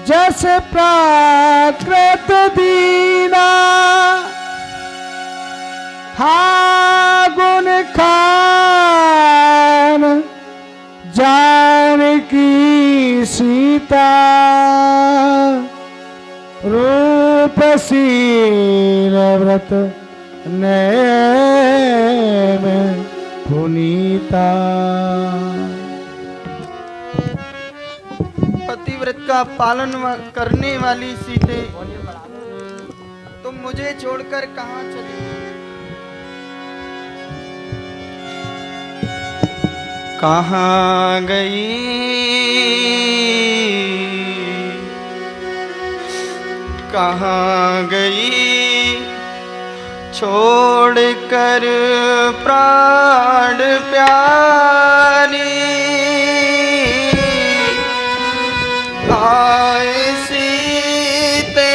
जस प्राकृत दीना गुण खान जानकी सीता रूपशील व्रत नैम पुनीता। पतिव्रत का पालन करने वाली सीते, तुम मुझे छोड़कर कहाँ चली? कहाँ गई? कहाँ गई छोड़कर प्राण प्यारी? आए सीते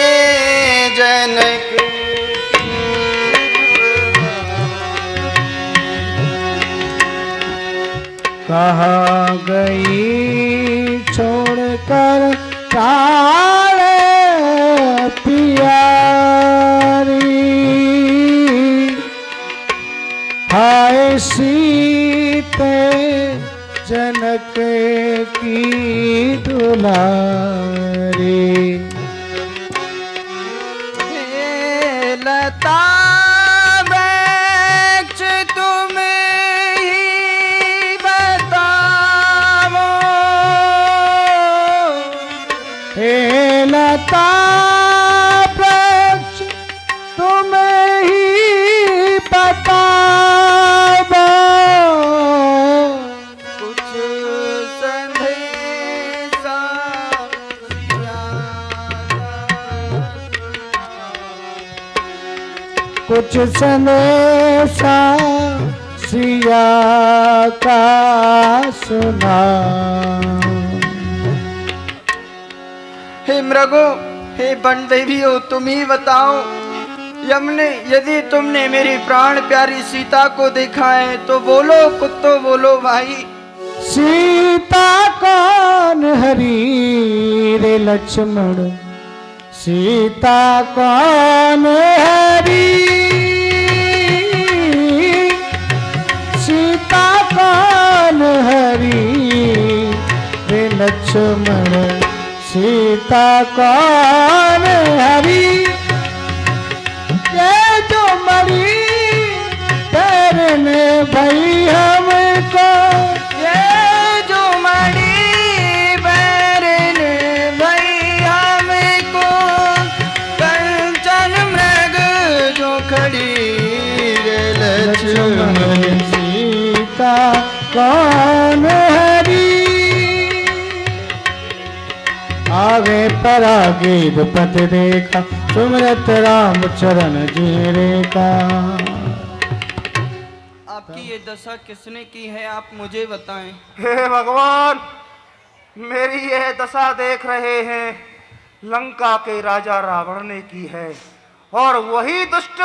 जनक कहाँ गई छोड़कर प्राण प्यारी? हाय सीते जनक की दुलारी। हे लता वृक्ष तुम ही बताओ। हे लता वृक्ष तुम ही बताओ। कुछ संदेशा कुछ संदेशा सिया का सुना। हे मृगो, हे वन देवियों, तुम ही बताओ। यदि तुमने मेरी प्राण प्यारी सीता को देखा है तो बोलो कुत्तो, बोलो भाई। सीता कौन हरी रे लक्ष्मण? सीता कौन हरी? सीता कौन हरी रे लक्ष्मण? सीता कौन हरी? ये जो मरी तेरने भई हमको। ये जो मरी बैरने भई हमको। कंचन मृग जो खड़ी रे लक्ष्मण। सीता कौन हरी? आगे परागीत पत देखा सुमरत राम चरण जीरे का। आपकी ये दशा किसने की है, आप मुझे बताएं। हे भगवान, मेरी यह दशा देख रहे हैं लंका के राजा रावण ने की है, और वही दुष्ट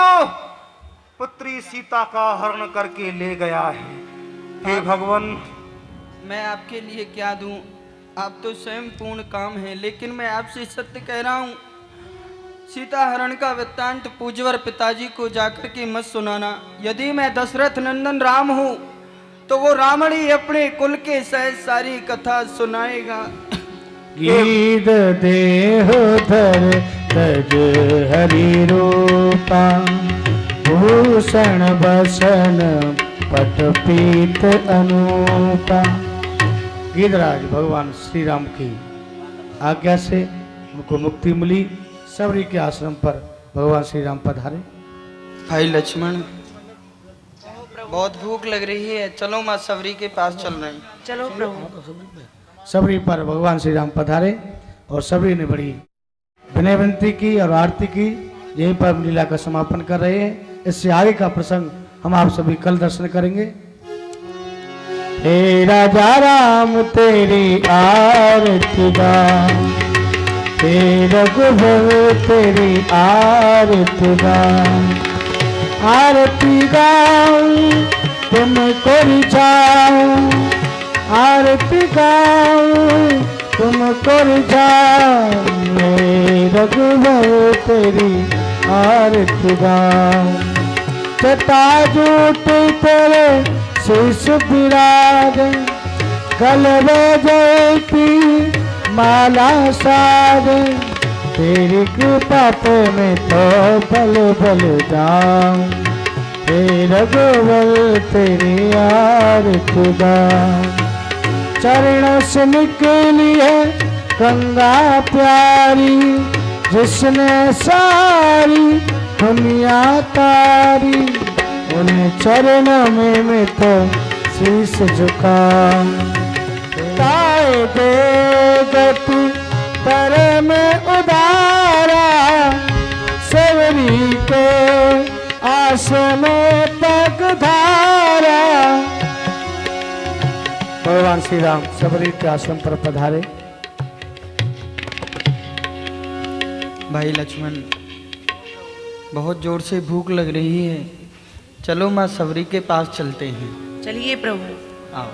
पुत्री सीता का हरण करके ले गया है। हे भगवान, मैं आपके लिए क्या दूं? आप तो स्वयं पूर्ण काम है, लेकिन मैं आपसे सत्य कह रहा हूं। सीता हरण का वृत्तांत पूज्यवर पिताजी को जाकर के मत सुनाना। यदि मैं दशरथ नंदन राम हूं तो वो रावण ही अपने कुल के सहित सारी कथा सुनाएगा। गीत देह धर तज हरि रूपा। भूषण बसन पट पीत अनूपा। गिरिराज भगवान श्री राम की आज्ञा से उनको मुक्ति मिली। सबरी के आश्रम पर भगवान श्री राम पधारे। भाई लक्ष्मण, बहुत भूख लग रही है, चलो माँ सबरी के पास चल रहे हैं। चलो प्रभु। सबरी पर भगवान श्री राम पधारे और सबरी ने बड़ी विनय विनती की और आरती की। यहीं पर लीला का समापन कर रहे हैं। इससे आगे का प्रसंग हम आप सभी कल दर्शन करेंगे। हे राजा राम तेरी आरती गा। हे रघुबर तेरी आरती गा। आरती गाऊं तुमको रिझाऊं। आरती गाऊं तुमको रिझाऊं। रघुबर तेरी आरती गाऊं। जटा जूट तेरे शीश विराज, गलबे जयती माला साज। तेरी कृपा पे मैं तो बल बल जाऊं, हे रघुवर तेरी आरती गाऊं। चरणों से निकली है गंगा प्यारी, जिसने सारी दुनिया तारी। उन्हें चरणों में मैं तो शीश झुकाऊं। ताए दे गति पर में उदारा, सवरी के आस में तक धारा। भगवान श्री राम सबरी के आश्रम पर पधारे। भाई लक्ष्मण, बहुत जोर से भूख लग रही है, चलो माँ सबरी के पास चलते हैं। चलिए प्रभु। आओ।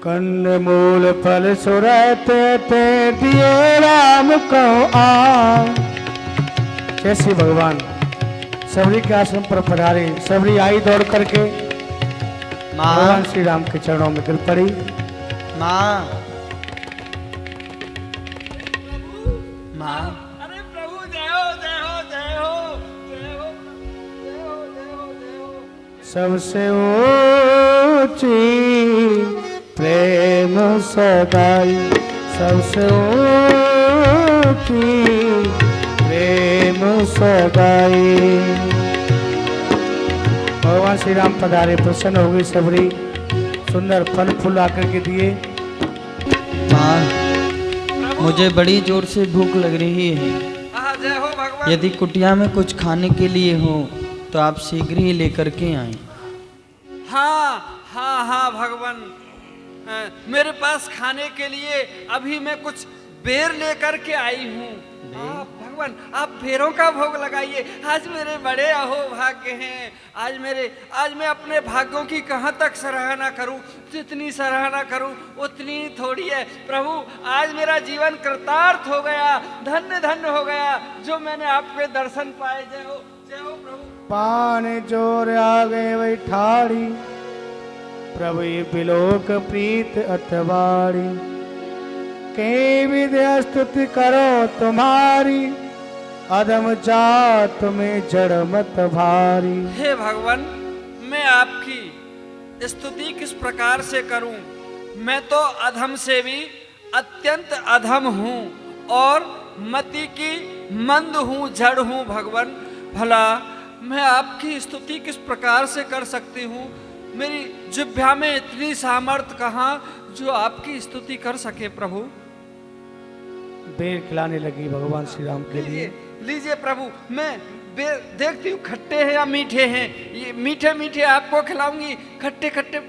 कंद मूल फल सुरते ते दिए राम को आ। जैसे भगवान सबरी के आश्रम पर पधारे, सबरी आई दौड़ करके भगवान श्री राम के चरणों में गिर पड़ी। माँ, माँ, अरे प्रभु जय हो जय हो जय हो जय हो जय हो जय हो जय हो। सबसे ऊंची प्रेम सगाई, सबसे ऊंची प्रेम सगाई। भगवान श्री राम पधारे, प्रसन्न हो गई सबरी, सुंदर फल फूल आकर के दिए। माँ, मुझे बड़ी जोर से भूख लग रही है। जय हो भगवान। यदि कुटिया में कुछ खाने के लिए हो तो आप शीघ्र ही लेकर के आए। हाँ हाँ हाँ भगवान, मेरे पास खाने के लिए अभी मैं कुछ बेर लेकर के आई हूँ। भगवान आप बेरों का भोग लगाइए। आज मेरे बड़े अहोभाग्य हैं। आज मैं अपने भाग्यों की कहाँ तक सराहना करूँ, जितनी सराहना करूँ उतनी थोड़ी है। प्रभु आज मेरा जीवन कृतार्थ हो गया, धन्य धन्य हो गया जो मैंने आपके दर्शन पाए। जय हो प्रभु। पान जोर आ गए वही ठाड़ी, प्रभु ये बिलोक प्रीत अतवाड़ी। के विद्या स्तुति करो तुम्हारी, अधम जात में जड़ मत भारी। हे भगवान, मैं आपकी स्तुति किस प्रकार से करूं? मैं तो अधम से भी अत्यंत अधम हूं और मति की मंद हूं, जड़ हूं। भगवान भला मैं आपकी स्तुति किस प्रकार से कर सकती हूं? मेरी जिह्वा में इतनी सामर्थ्य कहाँ जो आपकी स्तुति कर सके। प्रभु बेर खिलाने लगी भगवान श्री राम के लिए। लीजिए प्रभु, मैं बेर देखती हूँ खट्टे हैं या मीठे हैं। ये मीठे मीठे आपको खिलाऊंगी, खट्टे खट्टे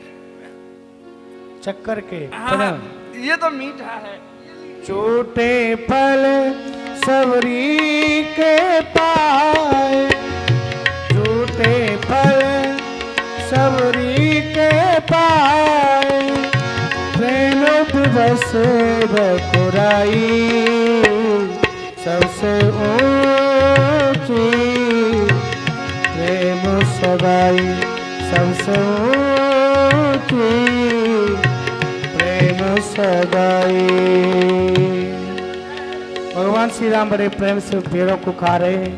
चक्कर के। हाँ, ये तो मीठा है। छोटे फल सबरी के पाए, छोटे फल सबरी के पाए। प्रेम दिवस रघुराई, सबसे ऊंची प्रेम सगाई, सबसे ऊंची प्रेम सगाई। भगवान श्री राम बड़े प्रेम से पेड़ों को खा रहे हैं,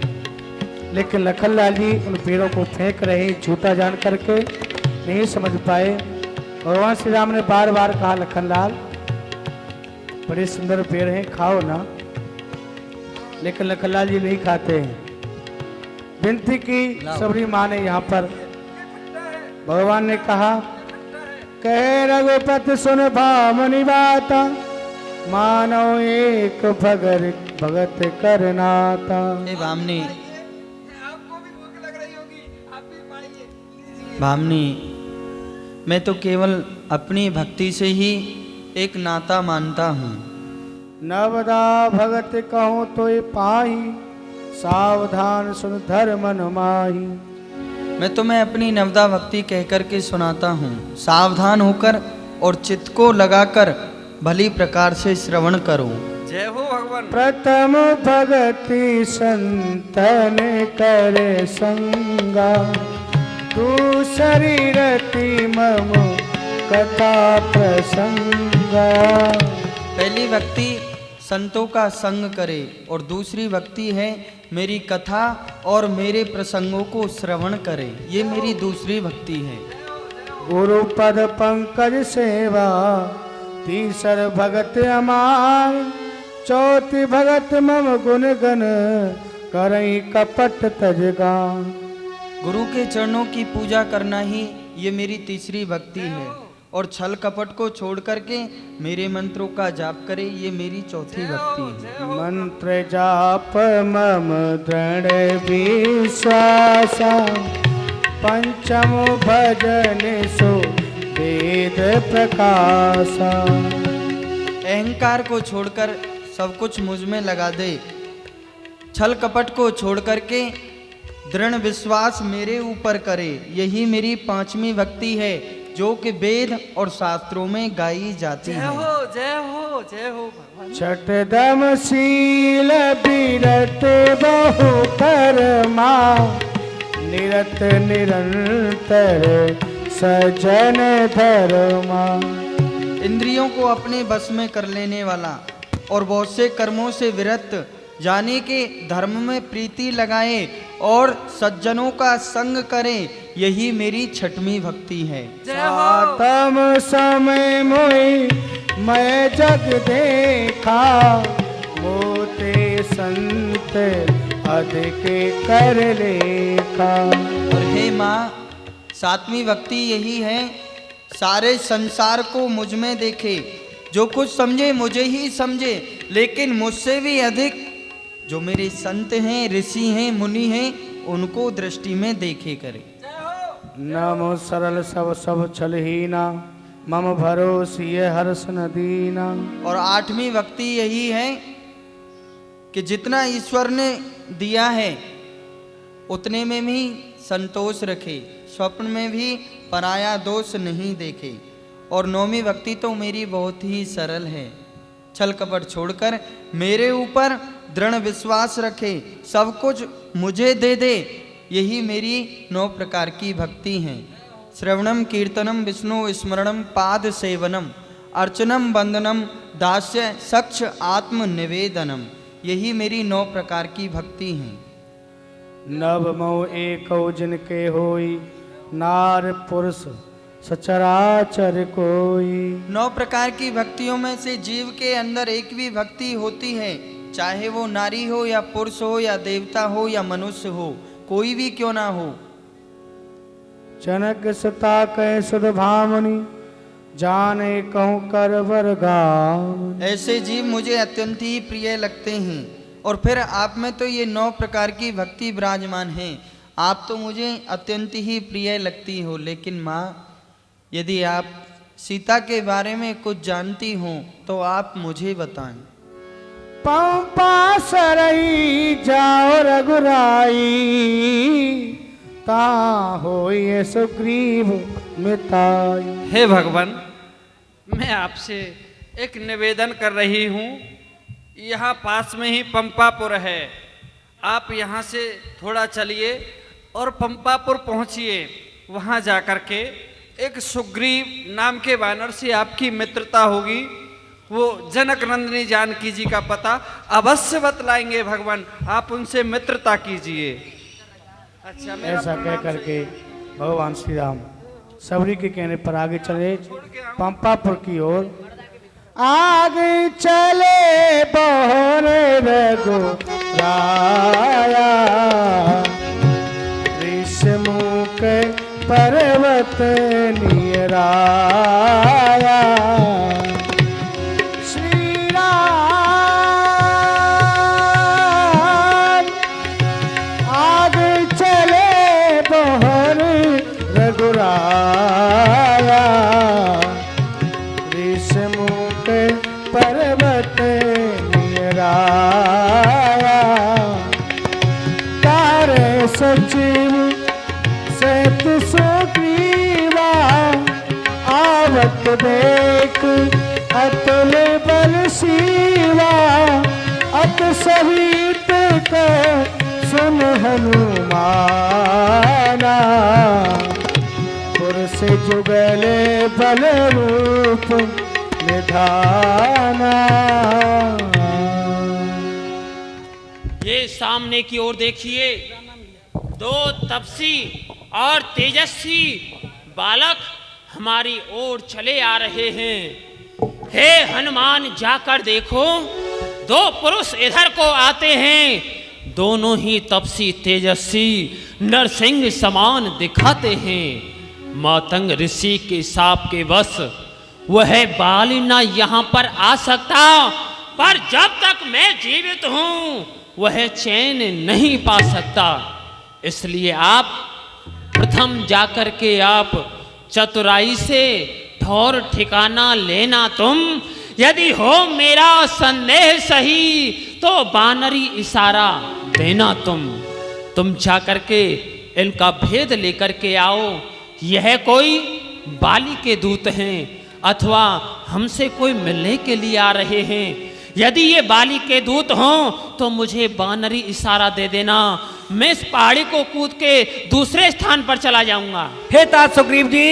लेकिन लखनलाल जी उन पेड़ों को फेंक रहे हैं, झूठा जान करके नहीं समझ पाए। भगवान श्री राम ने बार बार कहा, लखनलाल बड़े सुंदर पेड़ हैं, खाओ ना। लेकिन लखनलाल जी नहीं खाते हैं। विनती की सबरी माँ ने यहाँ पर। भगवान ने कहा, कह रघुपति सुन भामनी बाता, मानो एक भगत करनाता। भामनी, आपको भी भूख लग रही होगी, आप भी पाइए। भामनी, मैं तो केवल अपनी भक्ति से ही एक नाता मानता हूँ। नवदा भगत कहूँ तो पाही, सावधान सुन धर्म न माही। मैं तुम्हें अपनी नवदा भक्ति कहकर के सुनाता हूँ, सावधान होकर और चित्त को लगाकर भली प्रकार से श्रवण करो। जय हो भगवान। भगवान। प्रथम भगति संतन करे संगा, दूसरी रति मम कथा प्रसंगा। पहली भक्ति संतों का संग करे और दूसरी भक्ति है मेरी कथा और मेरे प्रसंगों को श्रवण करे, ये मेरी दूसरी भक्ति है। गुरु पद पंकज सेवा, तीसर भगत अमार, चौथी भगत मम गुण गण, करई कपट तजगा। गुरु के चरणों की पूजा करना ही ये मेरी तीसरी भक्ति है और छल कपट को छोड़ करके मेरे मंत्रों का जाप करे, ये मेरी चौथी भक्ति है। मंत्र जाप मम दृढ़ विश्वासा, पंचम भजन सो वेद प्रकाशा। अहंकार को छोड़कर सब कुछ मुझ में लगा दे, छल कपट को छोड़ करके दृढ़ विश्वास मेरे ऊपर करे, यही मेरी पांचवी भक्ति है जो कि वेद और शास्त्रों में गाई जाती जय है। हो जय हो जय हो भगवान। छठ दम शील विरत बहु कर्मा, निरत निरंतर सजन धर्मा। इंद्रियों को अपने बस में कर लेने वाला और बहुत से कर्मों से विरत, जाने के धर्म में प्रीति लगाए और सज्जनों का संग करें, यही मेरी छठवीं भक्ति है। जय हो। तम समय मोई मैं जग देखा, मोते संत अधिक कर लेखा। और हे माँ, सातवीं भक्ति यही है, सारे संसार को मुझ में देखे, जो कुछ समझे मुझे ही समझे, लेकिन मुझसे भी अधिक जो मेरे संत हैं, ऋषि हैं, मुनि हैं, उनको दृष्टि में देखे करे। नमो सरल सब छलहीना, मम भरोसी हर्ष न दीना। और आठवीं भक्ति यही है कि जितना ईश्वर ने दिया है उतने में भी संतोष रखे, स्वप्न में भी पराया दोष नहीं देखे। और नौवीं भक्ति तो मेरी बहुत ही सरल है, छल कपट छोड़कर मेरे ऊपर दृढ़ विश्वास रखे, सब कुछ मुझे दे दे, यही मेरी 9 प्रकार की भक्ति है। श्रवणम कीर्तनम विष्णु स्मरणम पाद सेवनम, अर्चनम वंदनम दास्य सक्ष आत्म निवेदनम, यही मेरी 9 प्रकार की भक्ति है। नव मो एको जिनके होई, नार पुरुष सचराचर कोई। 9 प्रकार की भक्तियों में से जीव के अंदर एक भी भक्ति होती है, चाहे वो नारी हो या पुरुष हो या देवता हो या मनुष्य हो, कोई भी क्यों ना हो। जनक सता कह सुध भामनी, जाने कहूँ कर बरगाम। ऐसे जीव मुझे अत्यंत ही प्रिय लगते हैं। और फिर आप में तो ये 9 प्रकार की भक्ति विराजमान है, आप तो मुझे अत्यंत ही प्रिय लगती हो। लेकिन माँ, यदि आप सीता के बारे में कुछ जानती हो तो आप मुझे बताएं। पंपा सरई जाओ रघुराई, ता होइए सुग्रीव मिताई। हे भगवान, मैं आपसे एक निवेदन कर रही हूँ। यहाँ पास में ही पंपापुर है, आप यहाँ से थोड़ा चलिए और पंपापुर पहुँचिए। वहाँ जा कर के एक सुग्रीव नाम के वानर से आपकी मित्रता होगी, वो जनक नंदिनी जानकी जी का पता अवश्य बतलाएंगे। भगवान, आप उनसे मित्रता कीजिए। अच्छा, ऐसा कह करके भगवान श्री राम सबरी के कहने पर आगे चले पंपापुर की ओर। आगे चले बहर रघुराया, ऋषमुख पर्वत निराया। श्री राम आगे चले बहर रघुराया, ऋषमुख पर्वत निराया। तारे सचिव सत सुग्रीवा, आवत देख अतुल बल शिवा। बात सहित को सुन हनुमाना, पुरुष जुगले बल रूप निधाना। ये सामने की ओर देखिए, दो तपसी और तेजस्वी बालक हमारी ओर चले आ रहे हैं। हे हनुमान, जाकर देखो, दो पुरुष इधर को आते हैं। दोनों ही तपसी तेजस्वी नरसिंह समान दिखाते हैं। मातंग ऋषि के शाप के वश वह बाली ना यहाँ पर आ सकता, पर जब तक मैं जीवित हूँ वह चैन नहीं पा सकता। इसलिए आप प्रथम जाकर के आप चतुराई से ठौर ठिकाना लेना तुम। यदि हो मेरा संदेह सही तो बानरी इशारा देना तुम जाकर के इनका भेद लेकर के आओ। यह कोई बाली के दूत हैं अथवा हमसे कोई मिलने के लिए आ रहे हैं। यदि ये बाली के दूत हों तो मुझे बानरी इशारा दे देना, मैं इस पहाड़ी को कूद के दूसरे स्थान पर चला जाऊंगा। हे तात सुग्रीव जी,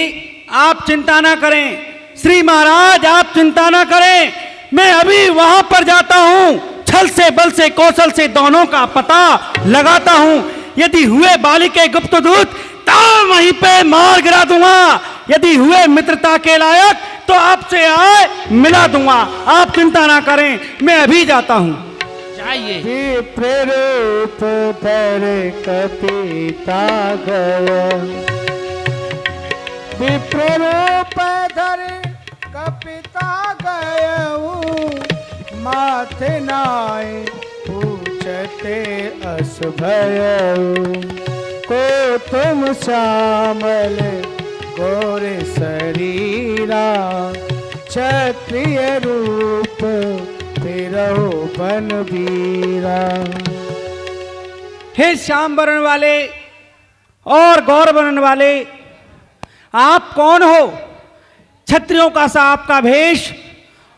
आप चिंता ना करें। श्री महाराज, आप चिंता ना करें, मैं अभी वहां पर जाता हूं। छल से बल से कौशल से दोनों का पता लगाता हूं। यदि हुए बाली के गुप्त दूत तो वहीं पे मार गिरा दूंगा। यदि हुए मित्रता के लायक तो आपसे आए मिला दूंगा। आप चिंता ना करें, मैं अभी जाता हूं। जाइए। विप्र रूप धर कपिता गया, विप्र रूप धर कपिता गयऊ, माथे नाय पूछते अस भयऊ, को तुम श्यामल गोर शरीरा, क्षत्रिय रूप फिरहु बन वीरा। हे श्याम वर्ण वाले और गौर वर्ण वाले, आप कौन हो? क्षत्रियों का सा आपका भेष,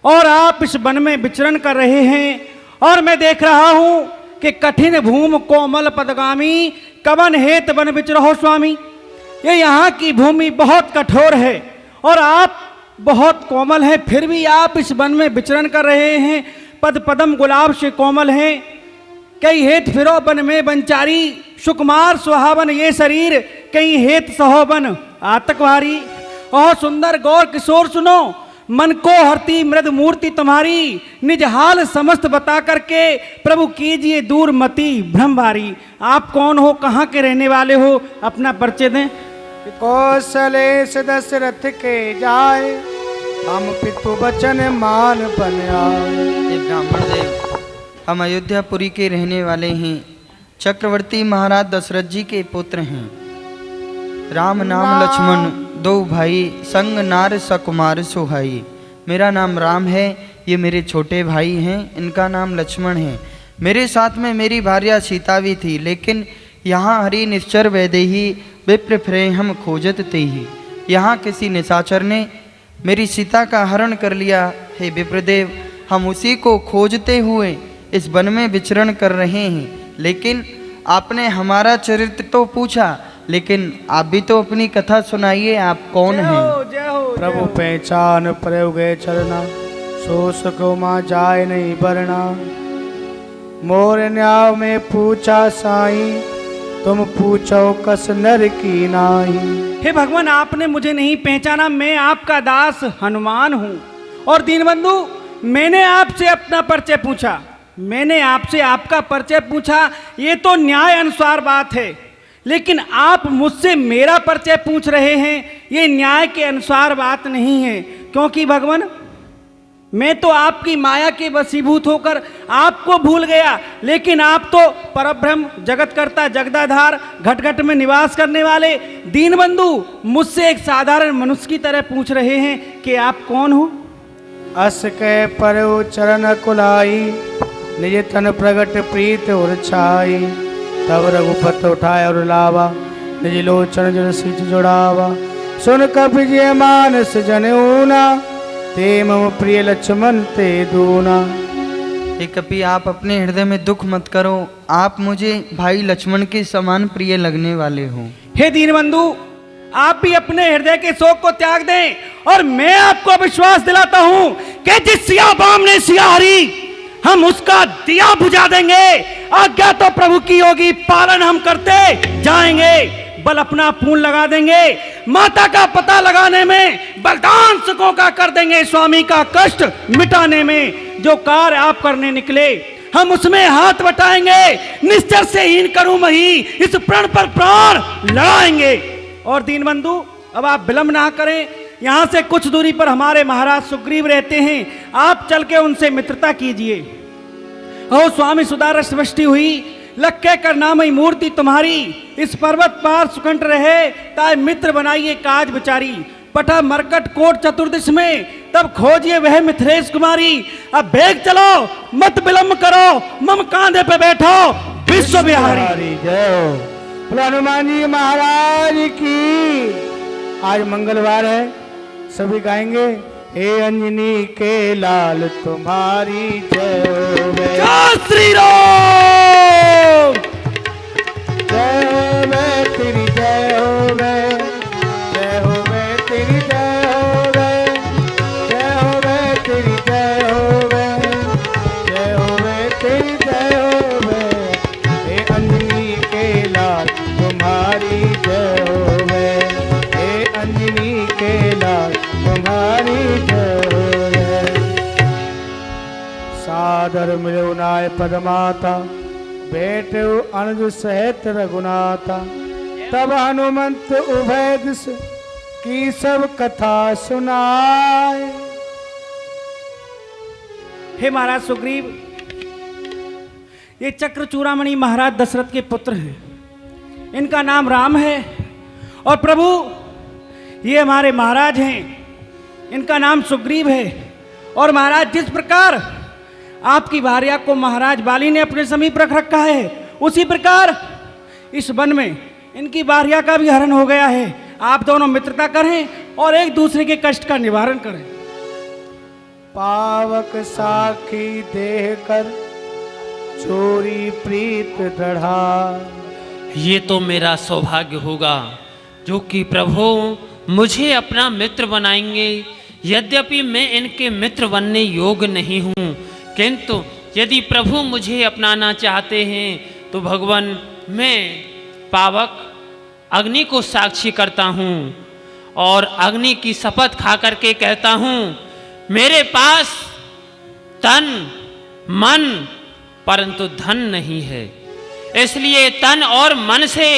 और आप इस वन में विचरण कर रहे हैं। और मैं देख रहा हूं कि कठिन भूमि कोमल पदगामी, कवन हेत वन विचरहो स्वामी। ये यहाँ की भूमि बहुत कठोर है और आप बहुत कोमल हैं, फिर भी आप इस वन में विचरण कर रहे हैं। पद पदम गुलाब से कोमल हैं। कई हेत फिरो बन में बनचारी, सुकुमार सुहावन ये शरीर, कई हेत सहोबन आतकवारी। और सुंदर गौर किशोर सुनो, मन को हरती मृद मूर्ति तुम्हारी, निज हाल समस्त बता करके प्रभु कीजिए दूर मति भ्रम भारी। आप कौन हो, कहाँ के रहने वाले हो, अपना परिचय दें। कौशलेश दशरथ के जाए, हम पितु वचन मान बन आए। ये ब्राह्मण देव, हम अयोध्यापुरी के रहने वाले हैं। चक्रवर्ती महाराज दशरथ जी के पुत्र हैं। राम नाम लक्ष्मण दो भाई, संग नार सकुमार सुहाई। मेरा नाम राम है, ये मेरे छोटे भाई हैं, इनका नाम लक्ष्मण है। मेरे साथ में मेरी भार्या सीता भी थी, लेकिन यहाँ हरि निश्चर वैदेही विप्र फिरे हम खोजत ते ही। यहाँ किसी निशाचर ने मेरी सीता का हरण कर लिया। हे विप्रदेव, हम उसी को खोजते हुए इस वन में विचरण कर रहे हैं। लेकिन आपने हमारा चरित्र तो पूछा, लेकिन आप भी तो अपनी कथा सुनाइए, आप कौन हैं? प्रभु पहचान प्रयोग चरना, सो सको माँ जाए नहीं बरना। मोर न्याव में पूछा साई, तुम पूछो कस नर की नाई। हे भगवान, आपने मुझे नहीं पहचाना, मैं आपका दास हनुमान हूँ। और दीनबंधु, मैंने आपसे अपना परिचय पूछा, मैंने आपसे आपका परिचय पूछा, ये तो न्याय अनुसार बात है। लेकिन आप मुझसे मेरा परिचय पूछ रहे हैं, ये न्याय के अनुसार बात नहीं है। क्योंकि भगवान, मैं तो आपकी माया के वशीभूत होकर आपको भूल गया, लेकिन आप तो परब्रह्म जगतकर्ता जगदाधार घट घट में निवास करने वाले दीनबंधु मुझसे एक साधारण मनुष्य की तरह पूछ रहे हैं कि आप कौन हो। अस के परु चरण कुलाई, निज तन प्रगट प्रीत और छाई। तब रघुपत उठाए और लावा, निज लोचन जन सिच जुड़ावा। सुन कपि जे मानस जन ऊना, ते मम प्रिय लक्ष्मण ते दूना। हे कपि, आप अपने हृदय में दुख मत करो। आप मुझे भाई लक्ष्मण के समान प्रिय लगने वाले हो। हे दीनबंधु, आप भी अपने हृदय के शोक को त्याग दें और मैं आपको विश्वास दिलाता हूं कि जिस सिया बाम ने सिया हरी, हम उसका दिया बुझा देंगे। आज्ञा तो प्रभु की होगी, पालन हम करते जाएंगे। बल अपना पूर्ण लगा देंगे, माता का पता लगाने में, बलिदान सुखों का कर देंगे, स्वामी का कष्ट मिटाने में। जो कार्य आप करने निकले हम उसमें हाथ बटाएंगे। निश्चर से हीन करूं मही, इस प्रण पर प्राण लड़ाएंगे। और दीनबंधु, अब आप विलंब ना करें। यहाँ से कुछ दूरी पर हमारे महाराज सुग्रीव रहते हैं, आप चल के उनसे मित्रता कीजिए। ओ स्वामी, सुदारस वृष्टि हुई, लक्के कर नामई मूर्ति तुम्हारी। इस पर्वत पार सुकंठ रहे, ताय मित्र बनाइए काज बिचारी। पटा मरकट कोट चतुर्दिश में, तब खोजिए वह मिथिलेश कुमारी। अब बेग चलो, मत विलंब करो, मम कांधे पे बैठो विश्व बिहारी। जय हो हनुमान जी महाराज की। आज मंगलवार है, सभी गाएंगे हे अंजनी के लाल तुम्हारी जय हो। जय श्री राम। जय हो वे तेरी जय हो वे, जय हो वे तेरी जय हो वे, जय हो वे तेरी जय हो वे, जय हो वे तेरी जय हो वे। हे अंजनी के लाल तुम्हारी जय हो वे, हे अंजनी के लाल तुम्हारी जय हो वे। सादर मिलो नाय पदमाता, बैठे अनुज सहित रघुनाथा। तब हनुमंत उभय दिस की सब कथा सुनाए। हे महाराज सुग्रीव, ये चक्र चूड़ामणि महाराज दशरथ के पुत्र हैं। इनका नाम राम है। और प्रभु, ये हमारे महाराज हैं, इनका नाम सुग्रीव है। और महाराज, जिस प्रकार आपकी भार्या को महाराज बाली ने अपने समीप रख रखा है, उसी प्रकार इस वन में इनकी भार्या का भी हरण हो गया है। आप दोनों मित्रता करें और एक दूसरे के कष्ट का निवारण करें। पावक साखी देह कर चोरी प्रीत दढ़ा। ये तो मेरा सौभाग्य होगा जो कि प्रभु मुझे अपना मित्र बनाएंगे। यद्यपि मैं इनके मित्र बनने योग्य नहीं हूँ, किंतु यदि प्रभु मुझे अपनाना चाहते हैं तो भगवान, मैं पावक अग्नि को साक्षी करता हूँ और अग्नि की शपथ खा करके कहता हूँ, मेरे पास तन मन परंतु धन नहीं है। इसलिए तन और मन से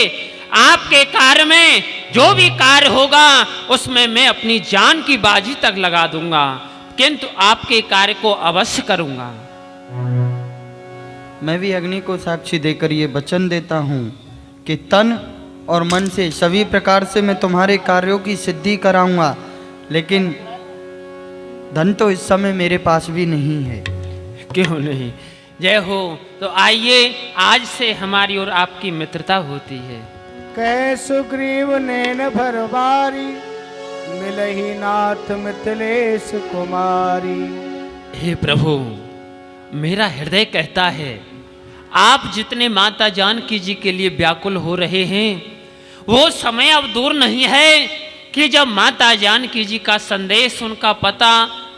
आपके कार्य में जो भी कार्य होगा उसमें मैं अपनी जान की बाजी तक लगा दूंगा, किंतु आपके कार्य को अवश्य करूंगा। मैं भी अग्नि को साक्षी देकर ये वचन देता हूँ कि तन और मन से सभी प्रकार से मैं तुम्हारे कार्यों की सिद्धि कराऊंगा, लेकिन धन तो इस समय मेरे पास भी नहीं है। क्यों नहीं? जय हो। तो आइए, आज से हमारी और आपकी मित्रता होती है। कह सुग्रीव नैन भरवारी, मिलहि नाथ मिथिलेश कुमारी। हे प्रभु, मेरा हृदय कहता है, आप जितने माता जानकी जी के लिए व्याकुल हो रहे हैं, वो समय अब दूर नहीं है कि जब माता जानकी जी का संदेश, उनका पता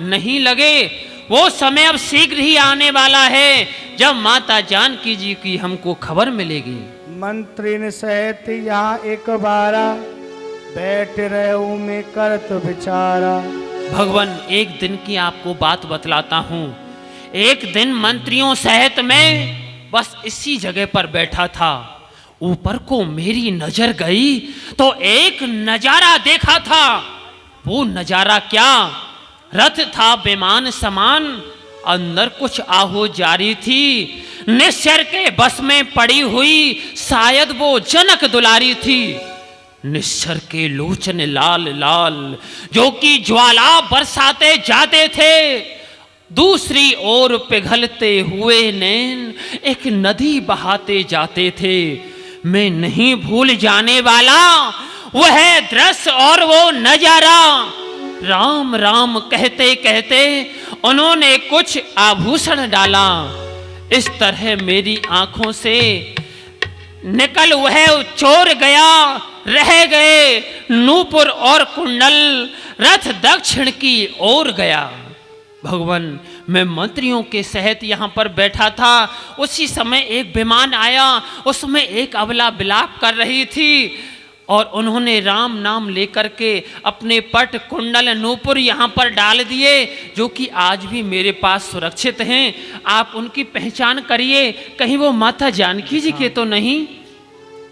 नहीं लगे। वो समय अब शीघ्र ही आने वाला है जब माता जानकी जी की हमको खबर मिलेगी। मंत्री ने सहित यहाँ एक बारा, बैठ रहूं मैं करत विचारा। भगवान, एक दिन की आपको बात बतलाता हूँ। एक दिन मंत्रियों सहित मैं बस इसी जगह पर बैठा था। ऊपर को मेरी नजर गई तो एक नजारा देखा था। वो नजारा क्या? रथ था विमान समान, अंदर कुछ आहो जारी थी। निश्चर के बस में पड़ी हुई शायद वो जनक दुलारी थी। निश्चर के लोचन लाल लाल जो कि ज्वाला बरसाते जाते थे। दूसरी ओर पिघलते हुए नैन एक नदी बहाते जाते थे। मैं नहीं भूल जाने वाला वह दृश्य और वो नजारा। राम राम कहते कहते उन्होंने कुछ आभूषण डाला। इस तरह मेरी आंखों से निकल वह चोर गया, रह गए नूपुर और कुंडल, रथ दक्षिण की ओर गया। भगवान, मैं मंत्रियों के सहित यहाँ पर बैठा था, उसी समय एक विमान आया, उसमें एक अबला विलाप कर रही थी और उन्होंने राम नाम लेकर के अपने पट कुंडल नूपुर यहाँ पर डाल दिए, जो कि आज भी मेरे पास सुरक्षित हैं। आप उनकी पहचान करिए, कहीं वो माता जानकी जी के तो नहीं?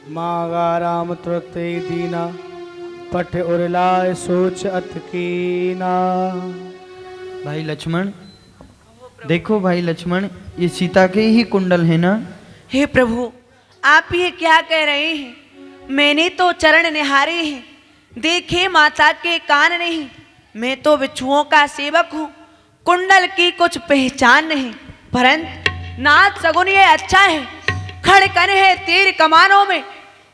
मागा राम तुरते दीना, पट उरलाए सोच अत कीना। भाई लक्ष्मण, देखो भाई लक्ष्मण, ये सीता के ही कुंडल है ना? हे प्रभु, आप ये क्या कह रहे हैं? मैंने तो चरण निहारे हैं, देखे माता के कान नहीं। मैं तो बिच्छुओं का सेवक हूँ, कुंडल की कुछ पहचान नहीं। परंतु नाथ सगुन ये अच्छा है, खड़कन है तीर कमानों में,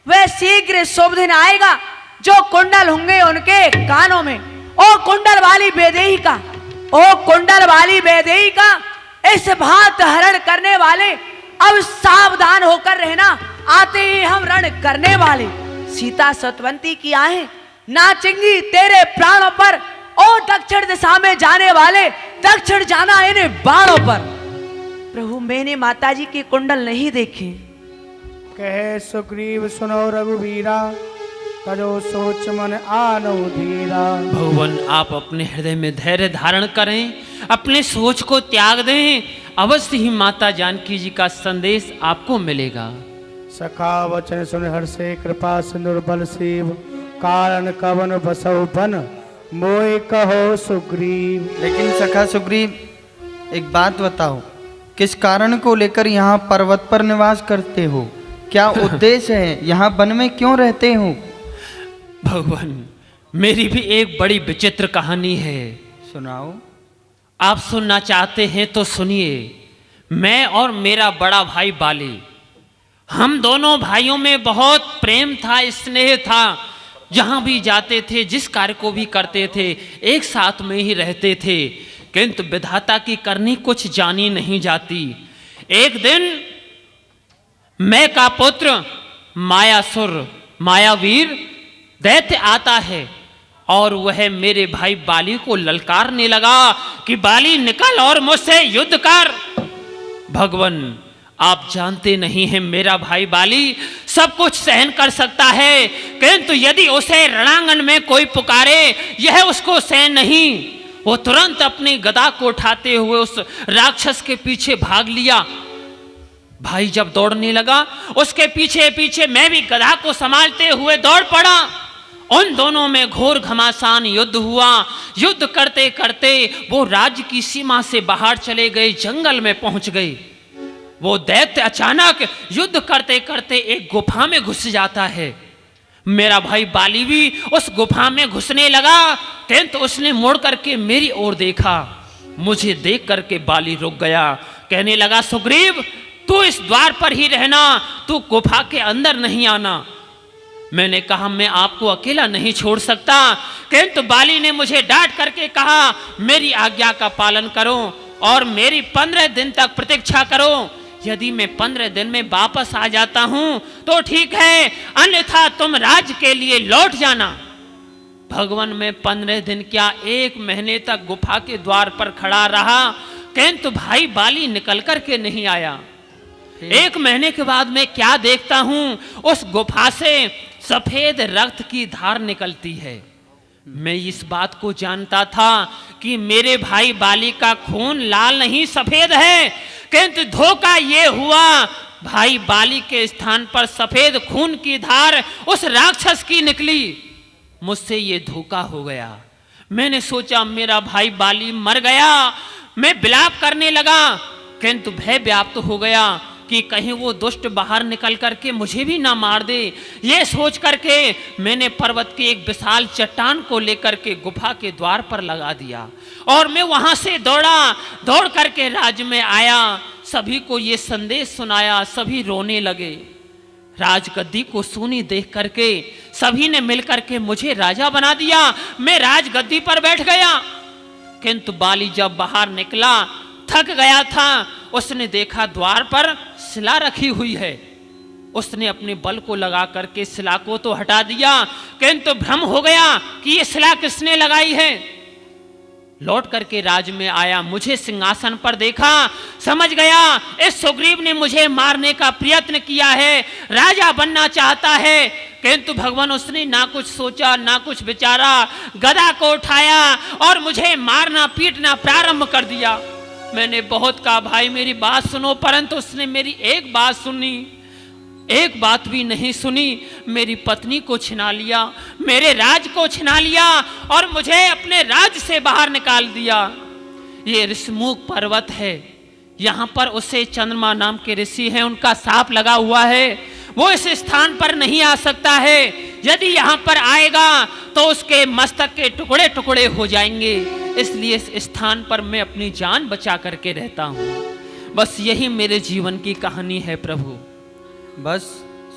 वह शीघ्र शुभ दिन आएगा जो कुंडल होंगे उनके कानों में। ओ कुंडल वाली बेदेही का, ओ कुंडल वाली बेदेही का, इस भात हरण करने वाले अब सावधान होकर रहना, आते ही हम रण करने वाले। सीता सतवंती की आहें नाचेंगी तेरे प्राणों पर, ओ दक्षिण दिशा में जाने वाले, दक्षिण जाना इन बाणों पर। प्रभु, मैंने माताजी के कुंडल नहीं देखे। कहे सुग्रीव सुनो रघुवीरा, करो सोच मन आनो धीरा। भगवान, आप अपने हृदय में धैर्य धारण करें, अपने सोच को त्याग दें, अवश्य ही माता जानकी जी का संदेश आपको मिलेगा। सखा वचन सुन हर्षे, कृपा सिंदूर बल शिव, कारण कवन बसौ बन, मोय कहो सुग्रीव। लेकिन सखा सुग्रीव, एक बात बताओ, किस कारण को लेकर यहाँ पर्वत पर निवास करते हो? क्या उद्देश्य है? यहाँ वन में क्यों रहते हो? भगवान, मेरी भी एक बड़ी विचित्र कहानी है। सुनाओ। आप सुनना चाहते हैं तो सुनिए। मैं और मेरा बड़ा भाई बाली, हम दोनों भाइयों में बहुत प्रेम था, स्नेह था। जहाँ भी जाते थे, जिस कार्य को भी करते थे, एक साथ में ही रहते थे। किंतु विधाता की करनी कुछ जानी नहीं जाती। एक दिन मैं का पुत्र मायासुर, मायावीर दैत्य आता है और वह मेरे भाई बाली को ललकारने लगा कि बाली निकल और मुझसे युद्ध कर। भगवान, आप जानते नहीं हैं, मेरा भाई बाली सब कुछ सहन कर सकता है, किंतु यदि उसे रणांगन में कोई पुकारे, यह उसको सहन नहीं। वो तुरंत अपनी गदा को उठाते हुए उस राक्षस के पीछे भाग लिया। भाई जब दौड़ने लगा, उसके पीछे पीछे मैं भी गदा को संभालते हुए दौड़ पड़ा। उन दोनों में घोर घमासान युद्ध हुआ। युद्ध करते करते वो राज्य की सीमा से बाहर चले गए, जंगल में पहुंच गए। वो दैत्य अचानक युद्ध करते करते एक गुफा में घुस जाता है। मेरा भाई बाली भी उस गुफा में घुसने लगा, किंतु उसने मुड़ करके मेरी ओर देखा। मुझे देख करके बाली रुक गया, कहने लगा, सुग्रीव तू इस द्वार पर ही रहना, तू गुफा के अंदर नहीं आना। मैंने कहा, मैं आपको अकेला नहीं छोड़ सकता, किंतु बाली ने मुझे डांट करके कहा, मेरी आज्ञा का पालन करो और मेरी 15 दिन तक प्रतीक्षा करो। यदि मैं 15 दिन में वापस आ जाता हूं तो ठीक है, अन्यथा तुम राज्य के लिए लौट जाना। भगवान, मैं 15 दिन क्या 1 महीने तक गुफा के द्वार पर खड़ा रहा, किंतु भाई बाली निकल करके नहीं आया। 1 महीने के बाद मैं क्या देखता हूं, उस गुफा से सफेद रक्त की धार निकलती है। मैं इस बात को जानता था कि मेरे भाई बाली का खून लाल नहीं सफेद है, किंतु धोखा ये हुआ, भाई बाली के स्थान पर सफेद खून की धार उस राक्षस की निकली। मुझसे ये धोखा हो गया। मैंने सोचा मेरा भाई बाली मर गया। मैं विलाप करने लगा, किंतु भय व्याप्त हो गया कि कहीं वो दुष्ट बाहर निकल करके मुझे भी ना मार दे। ये सोच करके मैंने पर्वत की एक विशाल चट्टान को लेकर के गुफा के द्वार पर लगा दिया और मैं वहां से दौड़ करके राज्य में आया। सभी को ये संदेश सुनाया, सभी रोने लगे। राजगद्दी को सूनी देख करके सभी ने मिलकर के मुझे राजा बना दिया। मैं राजगद्दी पर बैठ गया, किंतु बाली जब बाहर निकला, थक गया था, उसने देखा द्वार पर शिला रखी हुई है। उसने अपने बल को लगा करके शिला को तो हटा दिया, किंतु भ्रम हो गया कि ये शिला किसने लगाई है। लौट करके राज में आया, मुझे सिंहासन पर देखा, समझ गया इस सुग्रीव ने मुझे मारने का प्रयत्न किया है, राजा बनना चाहता है। किंतु भगवान उसने ना कुछ सोचा ना कुछ विचारा, गदा को उठाया और मुझे मारना पीटना प्रारंभ कर दिया। मैंने बहुत कहा भाई मेरी बात सुनो, परंतु उसने मेरी एक बात सुनी, एक बात भी नहीं सुनी। मेरी पत्नी को छिना लिया, मेरे राज को छिना लिया और मुझे अपने राज से बाहर निकाल दिया। ये ऋषिमुख पर्वत है, यहाँ पर उसे चंद्रमा नाम के ऋषि हैं, उनका साप लगा हुआ है, वो इस स्थान पर नहीं आ सकता है। यदि यहाँ पर आएगा तो उसके मस्तक के टुकड़े टुकड़े हो जाएंगे, इसलिए इस स्थान पर मैं अपनी जान बचा करके रहता हूँ। बस यही मेरे जीवन की कहानी है प्रभु। बस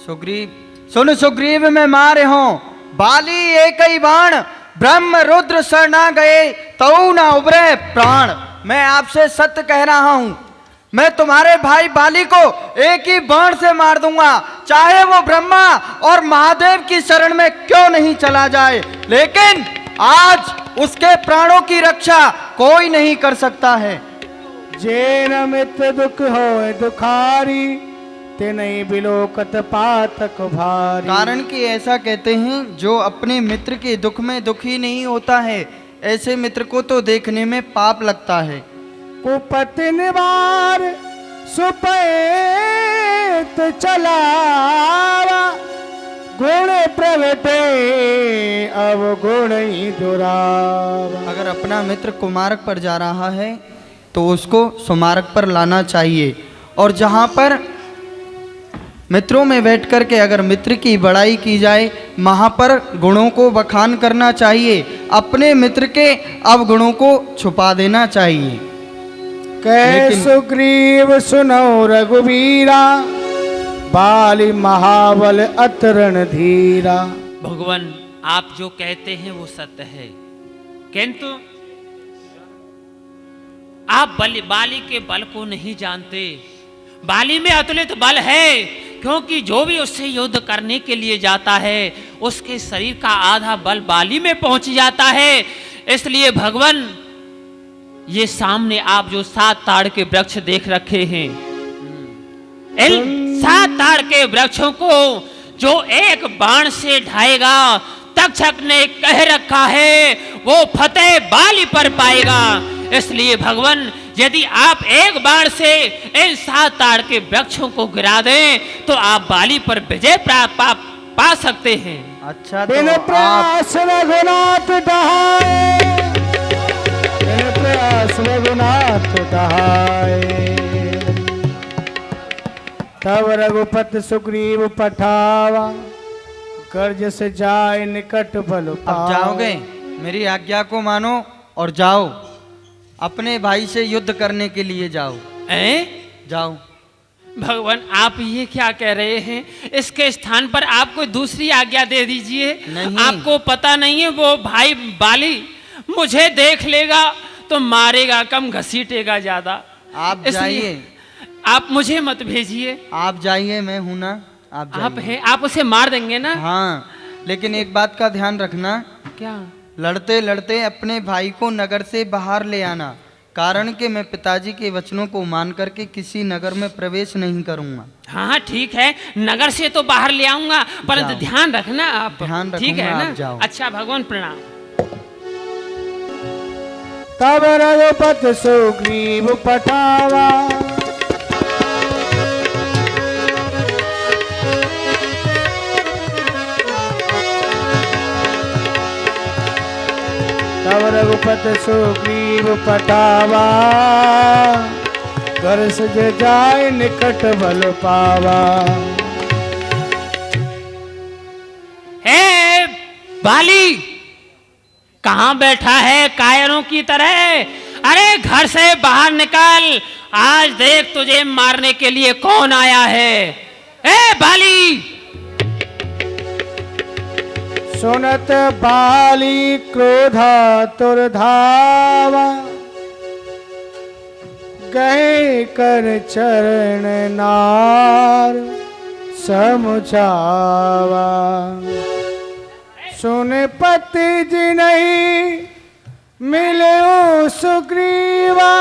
सुग्रीव सुन, सुग्रीव मैं मारे हों बाली एक ही बाण, ब्रह्म रुद्र शरणा गए तऊ ना उबरे प्राण। मैं आपसे सत्य कह रहा हूं, मैं तुम्हारे भाई बाली को एक ही बाण से मार दूंगा, चाहे वो ब्रह्मा और महादेव की शरण में क्यों नहीं चला जाए, लेकिन आज उसके प्राणों की रक्षा कोई नहीं कर सकता है। जे न मित्र दुख होए दुखारी, ते नहीं बिलोकत पातक भारी। कारण कि ऐसा कहते हैं, जो अपने मित्र के दुख में दुखी नहीं होता है, ऐसे मित्र को तो देखने में पाप लगता है। कुपत निवार सुपैत चलावा, गुण प्रगटे अवगुण ही दुरावा। अगर अपना मित्र कुमार्ग पर जा रहा है तो उसको सुमार्ग पर लाना चाहिए, और जहाँ पर मित्रों में बैठ कर के अगर मित्र की बड़ाई की जाए, वहाँ पर गुणों को बखान करना चाहिए, अपने मित्र के अवगुणों को छुपा देना चाहिए। कह सुग्रीव सुनो रघुवीरा, बाली महाबल अतरण धीरा। भगवान आप जो कहते हैं वो सत्य है, किंतु आप बाली के बल को नहीं जानते। बाली में अतुलित बल है, क्योंकि जो भी उससे युद्ध करने के लिए जाता है उसके शरीर का आधा बल बाली में पहुंच जाता है। इसलिए भगवान ये सामने आप जो 7 ताड़ के वृक्ष देख रखे हैं, इन 7 ताड़ के वृक्षों को जो एक बाण से ढाएगा, तक्षक ने कह रखा है वो फतेह बाली पर पाएगा। इसलिए भगवान यदि आप एक बाण से इन 7 ताड़ के वृक्षों को गिरा दें तो आप बाली पर विजय पा सकते हैं। अच्छा, बिन तो प्रयास रघुनाथ दहाए, बिन प्रयास रघुनाथ दहाए। तब रघुपति सुग्रीव पठावा, कर्ज से जाए निकट बल अब पावा। जाओगे, मेरी आज्ञा को मानो और जाओ, अपने भाई से युद्ध करने के लिए जाओ। जाओ। भगवान आप ये क्या कह रहे हैं, इसके स्थान पर आप कोई दूसरी आज्ञा दे दीजिए। नहीं। आपको पता नहीं है वो भाई बाली मुझे देख लेगा तो मारेगा कम, घसीटेगा ज्यादा। आप इसलिए जाइए, आप मुझे मत भेजिए। आप जाइए, मैं हूं ना, आप आप जाइए। हैं, आप उसे मार देंगे ना? हाँ, लेकिन एक बात का ध्यान रखना, क्या? लड़ते लड़ते अपने भाई को नगर से बाहर ले आना, कारण कि मैं पिताजी के वचनों को मान करके किसी नगर में प्रवेश नहीं करूंगा। हाँ ठीक है, नगर से तो बाहर ले आऊंगा, परंतु जाओ। ध्यान रखना आप। ध्यान ठीक है रखूंगा, ना? आप जाओ। अच्छा भगवान प्रणाम। तब रघुपति सुग्रीव पठावा, तब रघुपति सुग्रीव पठावा, घर से जाए निकट बल पावा। हे बाली, कहाँ बैठा है कायरों की तरह? अरे घर से बाहर निकल, आज देख तुझे मारने के लिए कौन आया है। ए बाली! सुनत बाली क्रोधातुरधावा गए कर चरण नार समुझावा। सुन पति जी नहीं मिले सुग्रीवा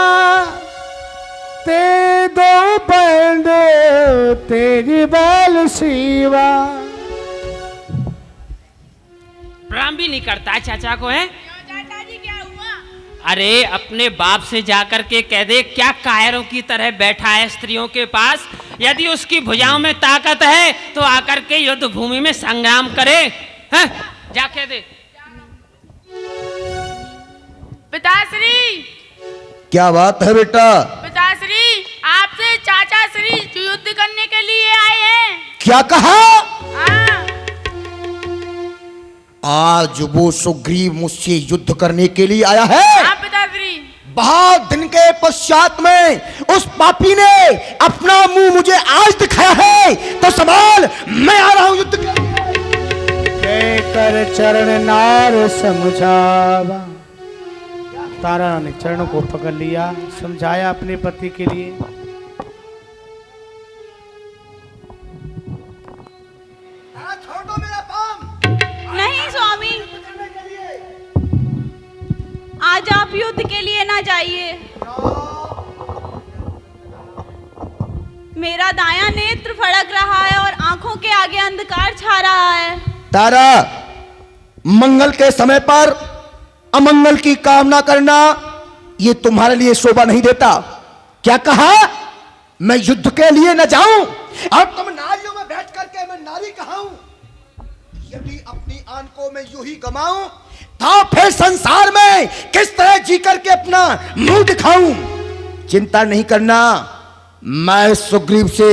ते दो बंद तेरी बल शिवा। प्रणाम भी नहीं करता चाचा को, है? अरे अपने बाप से जाकर के कह दे क्या कायरों की तरह बैठा है स्त्रियों के पास। यदि उसकी भुजाओं में ताकत है तो आकर के युद्ध भूमि में संग्राम करे। हैं? जा कह दे। पिताश्री, क्या बात है बेटा? पिताश्री आपसे चाचा श्री युद्ध करने के लिए आए हैं। क्या कहा? हाँ। आज वो सुग्रीव मुझसे युद्ध करने के लिए आया है। हाँ पिताश्री। बहुत दिन के पश्चात में उस पापी ने अपना मुंह मुझे आज दिखाया है, तो संभाल, मैं आ रहा हूं युद्ध गए कर चरण नार समझावा। तारा ने चरणों को पकड़ लिया, समझाया अपने पति के लिए। छोड़ दो मेरा पाम। नहीं स्वामी, आज आप युद्ध के लिए ना जाइए। मेरा दायां नेत्र फड़क रहा है और आंखों के आगे अंधकार छा रहा है। तारा, मंगल के समय पर अमंगल की कामना करना ये तुम्हारे लिए शोभा नहीं देता। क्या कहा? मैं युद्ध के लिए न जाऊं और तुम नारियों में बैठ करके मैं नारी कहाऊं? यदि अपनी आन को मैं यूं ही गमाऊं तो फिर संसार में किस तरह जी करके अपना मुंह दिखाऊं? चिंता नहीं करना, मैं सुग्रीव से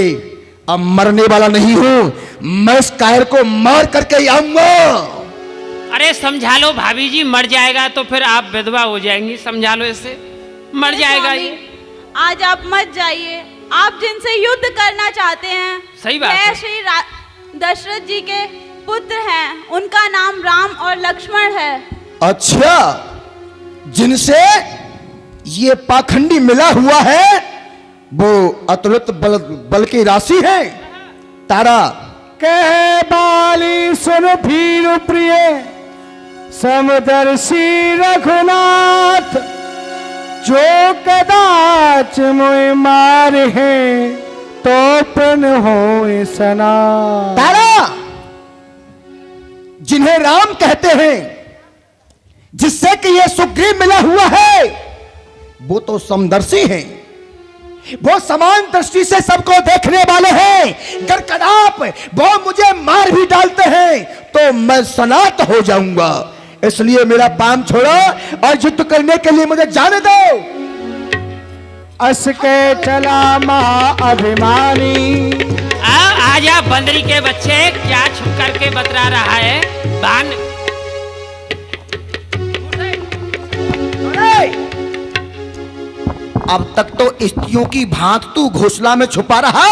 अब मरने वाला नहीं हूं। मैं इस कायर को मार करके आऊंगा। अरे समझा लो भाभी जी, मर जाएगा तो फिर आप विधवा हो जाएंगी। समझा लो इसे, मर जाएगा ये। आज आप मत जाइए। आप जिनसे युद्ध करना चाहते हैं, सही बात है। श्री दशरथ जी के पुत्र हैं। उनका नाम राम और लक्ष्मण है। अच्छा, जिनसे ये पाखंडी मिला हुआ है वो अतुलित बल की राशि है। तारा, कहे बाली सुन भीर प्रिय समदर्शी रघुनाथ जो कदाच मोए मार है तो पुन होए सना। तारा, जिन्हें राम कहते हैं, जिससे कि ये सुग्रीव मिला हुआ है, वो तो समदर्शी हैं। वो समान दृष्टि से सबको देखने वाले हैं। अगर कदाप वो मुझे मार भी डालते हैं तो मैं सनात हो जाऊंगा। इसलिए मेरा पाम छोड़ो और युद्ध करने के लिए मुझे जाने दो। अस के चला महाअभिमानी। आजा बंदरी के बच्चे, क्या छुप करके बतरा रहा है? बान अब तक तो स्त्रियों की भांत तू घोंसला में छुपा रहा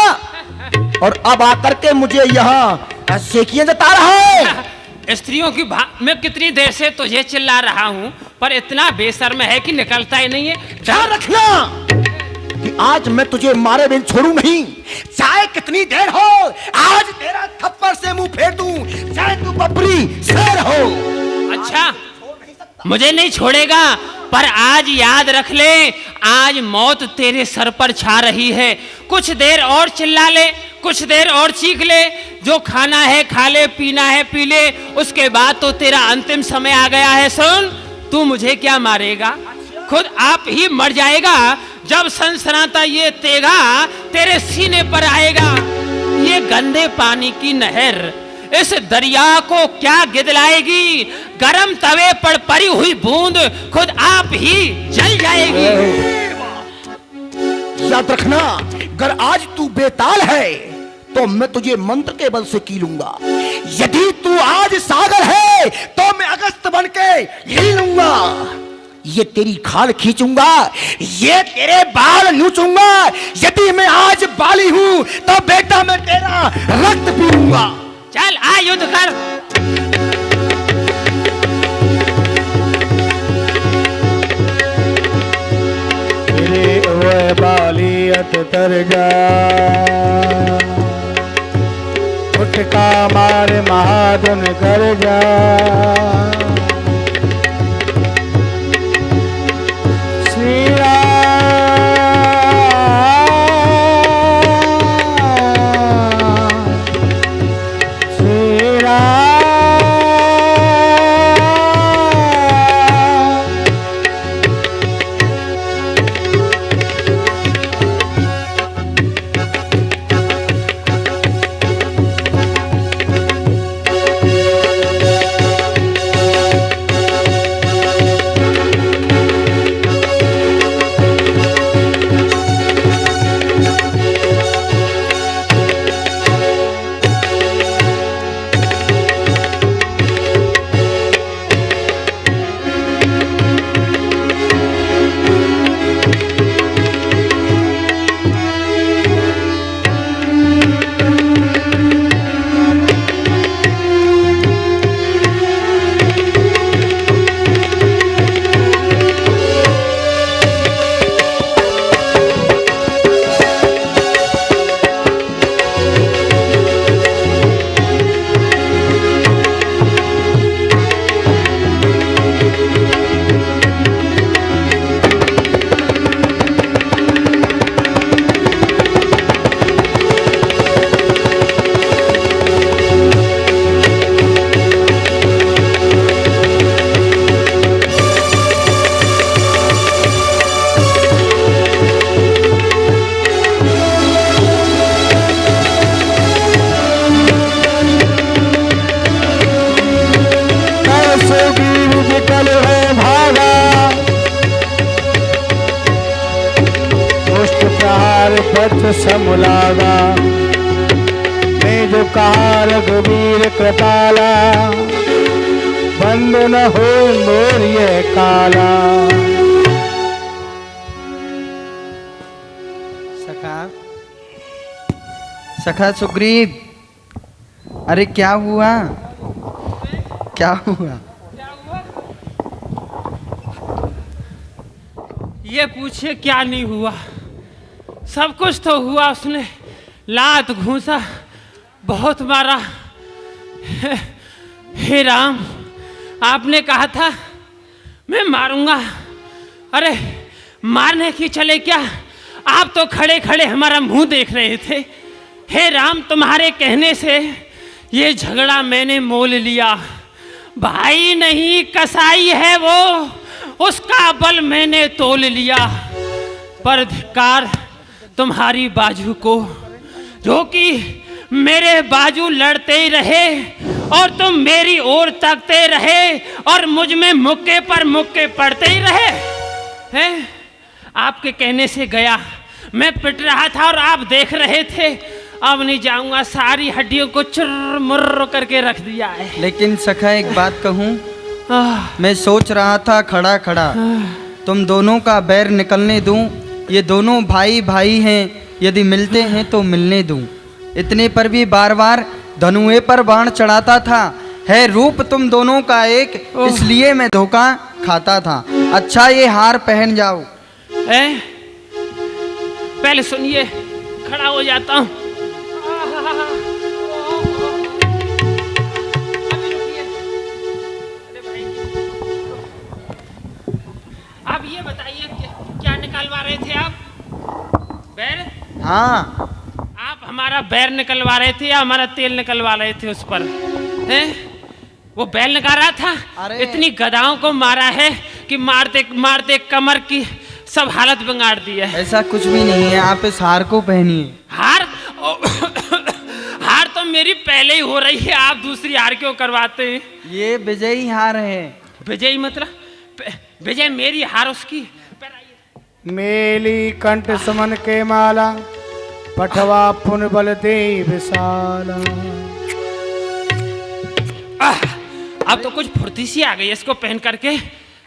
और अब आकर के मुझे यहाँ सेकियां जता रहा है। स्त्रियों की मैं कितनी देर से तुझे चिल्ला रहा हूँ, पर इतना बेशर्म है कि निकलता ही नहीं है। ध्यान रखना कि आज मैं तुझे मारे बिन छोड़ू नहीं, चाहे कितनी देर हो। आज तेरा थप्पड़ से मुंह फेर दूं, चाहे तू बबरी शेर हो। अच्छा, मुझे नहीं छोड़ेगा, पर आज याद रख ले, आज मौत तेरे सर पर छा रही है। कुछ देर और चिल्ला ले, कुछ देर और चीख ले, जो खाना है खा ले, पीना है पी ले, उसके बाद तो तेरा अंतिम समय आ गया है। सुन, तू मुझे क्या मारेगा, खुद आप ही मर जाएगा जब सनसनाता ये तेगा तेरे सीने पर आएगा। ये गंदे पानी की नहर इस दरिया को क्या गिदलाएगी? गरम तवे पर पड़ी हुई बूंद खुद आप ही जल जाएगी। याद रखना, अगर आज तू बेताल है तो मैं तुझे मंत्र के बल से कीलूंगा। यदि तू आज सागर है तो मैं अगस्त बन के हिलूंगा। ये तेरी खाल खींचूंगा, ये तेरे बाल नोचूंगा। यदि मैं आज बाली हूं तो बेटा मैं तेरा रक्त पीऊंगा। चल आ युद्ध कर। कर जा, उठ का मार महाजन कर जा। श्री समलागा मैं जो कहा रघुवीर कृपाला, बंद न हो मोर ये काला। सखा, सखा सुग्रीव, अरे क्या हुआ, क्या हुआ? ये पूछे क्या नहीं हुआ, सब कुछ तो हुआ। उसने लात घूंसा, बहुत मारा। हे राम, आपने कहा था मैं मारूंगा, अरे मारने की चले क्या, आप तो खड़े खड़े हमारा मुंह देख रहे थे। हे राम, तुम्हारे कहने से ये झगड़ा मैंने मोल लिया। भाई नहीं कसाई है वो, उसका बल मैंने तोल लिया। पर धिक्कार तुम्हारी बाजू को, जो कि मेरे बाजू लड़ते ही रहे और तुम मेरी ओर तकते रहे और मुझ में मुक्के पर मुक्के पड़ते ही रहे। हैं? आपके कहने से गया, मैं पिट रहा था और आप देख रहे थे। अब नहीं जाऊंगा, सारी हड्डियों को चुर्र मुर्र करके रख दिया है। लेकिन सखा एक बात कहूँ, मैं सोच रहा था खड़ा खड़ा तुम दोनों का बैर निकलने दूं। ये दोनों भाई भाई हैं, यदि मिलते हैं तो मिलने दूं। इतने पर भी बार बार धनुए पर बाण चढ़ाता था। है रूप तुम दोनों का एक, इसलिए मैं धोखा खाता था। अच्छा ये हार पहन जाओ। पहले सुनिए, खड़ा हो जाता हूँ। अब ये बताइए क्या निकलवा रहे थे आप? बैर? हाँ, आप हमारा बैर निकलवा रहे थे या हमारा तेल निकलवा रहे थे उस पर? हैं? वो बैल निकाल रहा था। इतनी गधाओं को मारा है कि मारते मारते कमर की सब हालत बिगाड़ दी है। ऐसा कुछ भी नहीं है, आप इस हार को पहनिए। हार? हार तो मेरी पहले ही हो रही है, आप दूसरी हार क्यों करवाते हैं? ये विजयी हार है। विजयी मतलब? विजय मेरी हार उसकी। मेली कंठ समन के माला, पठवा पुन बल दे विशाला। अब तो कुछ फुर्ती सी आ गई इसको पहन करके।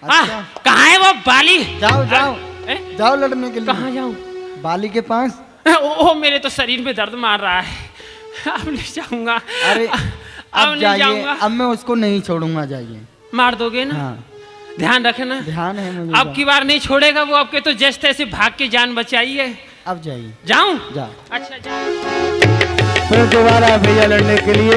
कहाँ है वो बाली? जाओ जाओ जाओ लड़ने के लिए। कहाँ जाऊँ? बाली के पास। ओ मेरे तो शरीर में दर्द मार रहा है, अब नहीं जाऊंगा। अरे अब जाइए, अब मैं उसको नहीं छोड़ूंगा। जाइए। मार दोगे ना? हाँ। ध्यान रखना। ध्यान है मुझे। अब की बार नहीं छोड़ेगा वो, आपके तो जस्ट ऐसे भाग के जान बचाई है। अब जाइए। जाऊं? जा। अच्छा जा। फिर दोबारा भैया लड़ने के लिए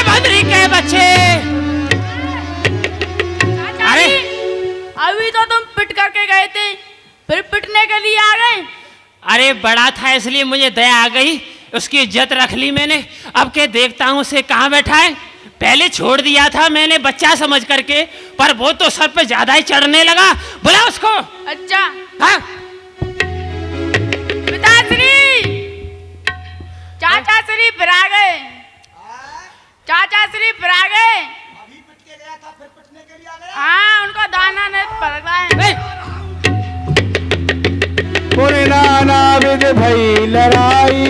बंदरी के बच्चे, अरे अभी तो तुम पिट करके गए थे, फिर पिटने के लिए आ गए। अरे बड़ा था इसलिए मुझे दया आ गई, उसकी इज्जत रख ली मैंने। अब के देखता हूँ उसे कहाँ बैठा है। पहले छोड़ दिया था मैंने बच्चा समझ करके, पर वो तो सर पे ज्यादा ही चढ़ने लगा। बुला उसको। अच्छा। हाँ? पिताश्री, चाचा श्री फिर आ गए। चाचा श्री फिर आ गए। अभी पिट के गया था, फिर पिटने के लिए आ गया। हाँ, उनको दाना नहीं पड़ रहा है। पुणे नाना विद भई लड़ाई,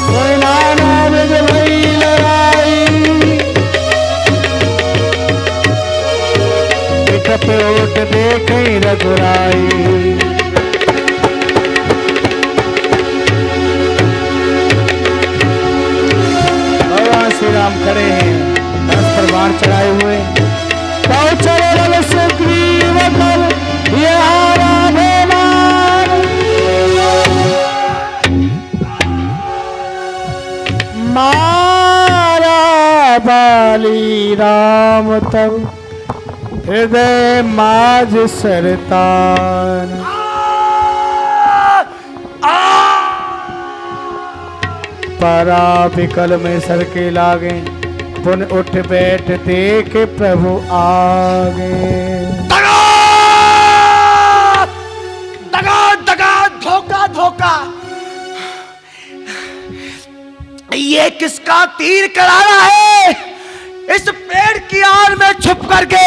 पुणे नाना विद भई लड़ाई, पिठ पे ओट देखे रघुराई। भगवान श्री राम खड़े हैं धनुष पर बाण चढ़ाए हुए। चल सुग्रीव कल ये हारा बेमान, मारा बाली राम तब हृदय माज सरतान। परा विकल में सर के लागे, पुन उठ बैठ देख प्रभु आगे। दगा दगा दगा, धोखा धोखा। ये किसका तीर करारा है? इस पेड़ की आड़ में छुप करके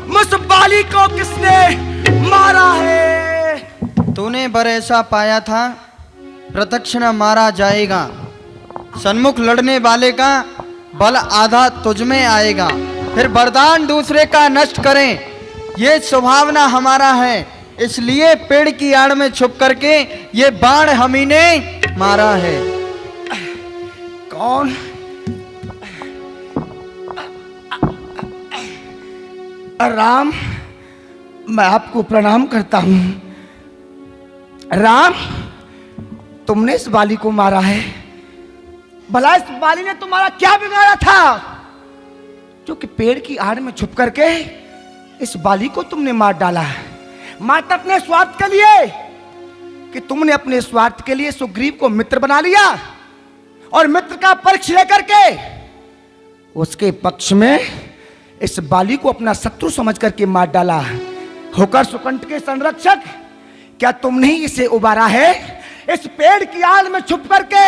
मुझ बाली को किसने मारा है? तूने बर ऐसा पाया था, प्रत्यक्ष न मारा जाएगा। सन्मुख लड़ने वाले का बल आधा तुझ में आएगा। फिर वरदान दूसरे का नष्ट करें, ये स्वभावना हमारा है। इसलिए पेड़ की आड़ में छुप करके ये बाण हम ही ने मारा है। कौन? राम, मैं आपको प्रणाम करता हूं। राम, तुमने इस बाली को मारा है। भला इस बाली ने तुम्हारा क्या बिगाड़ा था जो कि पेड़ की आड़ में छुप करके इस बाली को तुमने मार डाला? मात्र अपने स्वार्थ के लिए, कि तुमने अपने स्वार्थ के लिए सुग्रीव को मित्र बना लिया और मित्र का पक्ष लेकर के उसके पक्ष में इस बाली को अपना शत्रु समझ करके मार डाला। होकर सुकंठ के संरक्षक, क्या तुमने ही इसे उबारा है? इस पेड़ की आड़ में छुप करके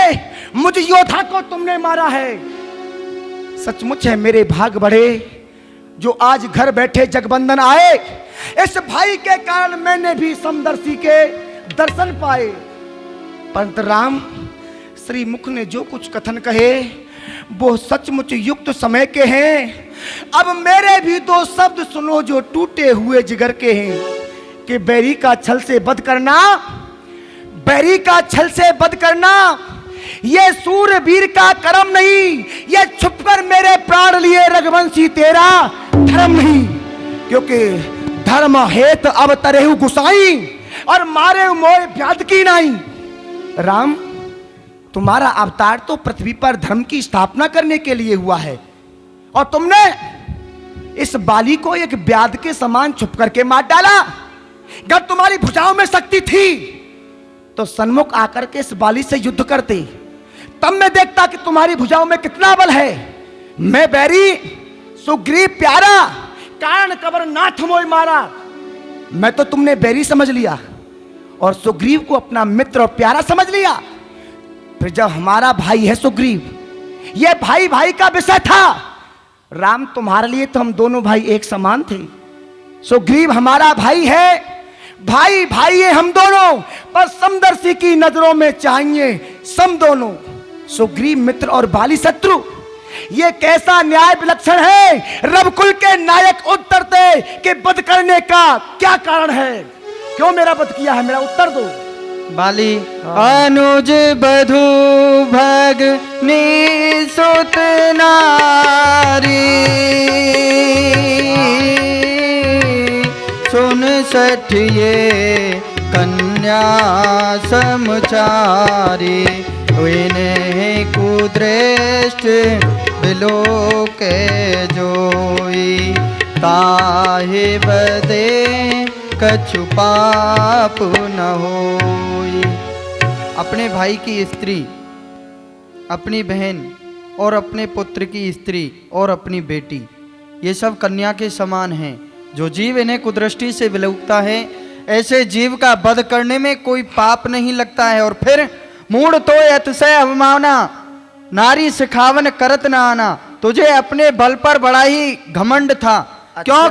मुझ योद्धा को तुमने मारा है। सचमुच है मेरे भाग बढ़े जो आज घर बैठे जगबंधन आए। इस भाई के कारण मैंने भी समदर्शी के दर्शन पाए। परंतु राम, श्री मुख ने जो कुछ कथन कहे वो सचमुच युक्त समय के हैं। अब मेरे भी दो शब्द सुनो जो टूटे हुए जिगर के हैं, कि बैरी का छल से वध करना, बैरी का छल से वध करना ये सूरवीर का कर्म नहीं, ये छुपकर मेरे प्राण लिए रघुवंशी तेरा धर्म नहीं। क्योंकि धर्म हेत अब तरेहु गुसाई और मारे मोय व्याध की नहीं। राम, तुम्हारा अवतार तो पृथ्वी पर धर्म की स्थापना करने के लिए हुआ है और तुमने इस बाली को एक व्याध के समान छुप करके मार डाला। अगर तुम्हारी भुजाओं में शक्ति थी तो सन्मुख आकर के इस बाली से युद्ध करते, तब मैं देखता कि तुम्हारी भुजाओं में कितना बल है। मैं बैरी सुग्रीव प्यारा, कारण कबर नाथ मोय मारा। मैं तो तुमने बैरी समझ लिया और सुग्रीव को अपना मित्र और प्यारा समझ लिया। फिर जब हमारा भाई है सुग्रीव, यह भाई भाई का विषय था। राम, तुम्हारे लिए तो हम दोनों भाई एक समान थे। सुग्रीव हमारा भाई है, भाई भाई है हम दोनों, पर समदर्शी की नजरों में चाहिए सम दोनों। सुग्रीव मित्र और बाली शत्रु, ये कैसा न्याय विलक्षण है। रवकुल के नायक उत्तरते कि वध करने का क्या कारण है? क्यों मेरा वध किया है? मेरा उत्तर दो। बाली अनुज बधु भगनी सुत नारी सुन सठिए कन्या समचारी विने कुदृष्ट बिलो के जोई ताहि बदे कछु पाप न होई। अपने भाई की स्त्री, अपनी बहन और अपने पुत्र की स्त्री और अपनी बेटी, ये सब कन्या के समान हैं। जो जीव इन्हें कुदृष्टि से विलुप्ता है, ऐसे जीव का वध करने में कोई पाप नहीं लगता है। और फिर मूढ़ तो अतिशय अवमाना नारी सिखावन करत न आना। तुझे अपने बल पर बड़ा ही घमंड था। क्यों?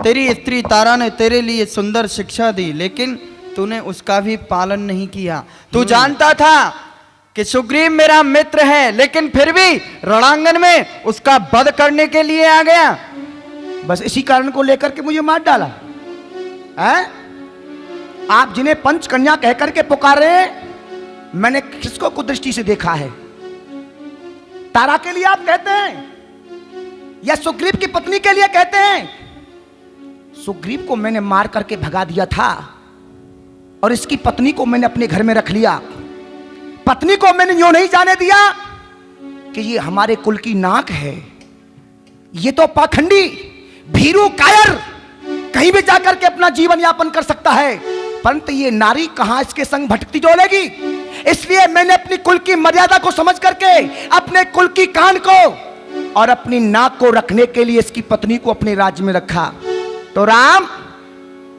तेरी स्त्री तारा ने तेरे लिए सुंदर शिक्षा दी, लेकिन तूने उसका भी पालन नहीं किया। तू जानता था कि सुग्रीव मेरा मित्र है, लेकिन फिर भी रणांगन में उसका वध करने के लिए आ गया। बस इसी कारण को लेकर के मुझे मार डाला है? आप जिन्हें पंच कन्या कहकर के पुकार रहे हैं, मैंने किसको कुदृष्टि से देखा है? तारा के लिए आप कहते हैं या सुग्रीव की पत्नी के लिए कहते हैं? सुग्रीव को मैंने मार करके भगा दिया था और इसकी पत्नी को मैंने अपने घर में रख लिया। पत्नी को मैंने यूं नहीं जाने दिया कि ये हमारे कुल की नाक है। ये तो पाखंडी, भीरू, कायर कहीं भी जाकर के अपना जीवन यापन कर सकता है, परंतु ये नारी कहां इसके संग भटकती डोलेगी। इसलिए मैंने अपनी कुल की मर्यादा को समझ करके अपने कुल की कान को और अपनी नाक को रखने के लिए इसकी पत्नी को अपने राज्य में रखा। तो राम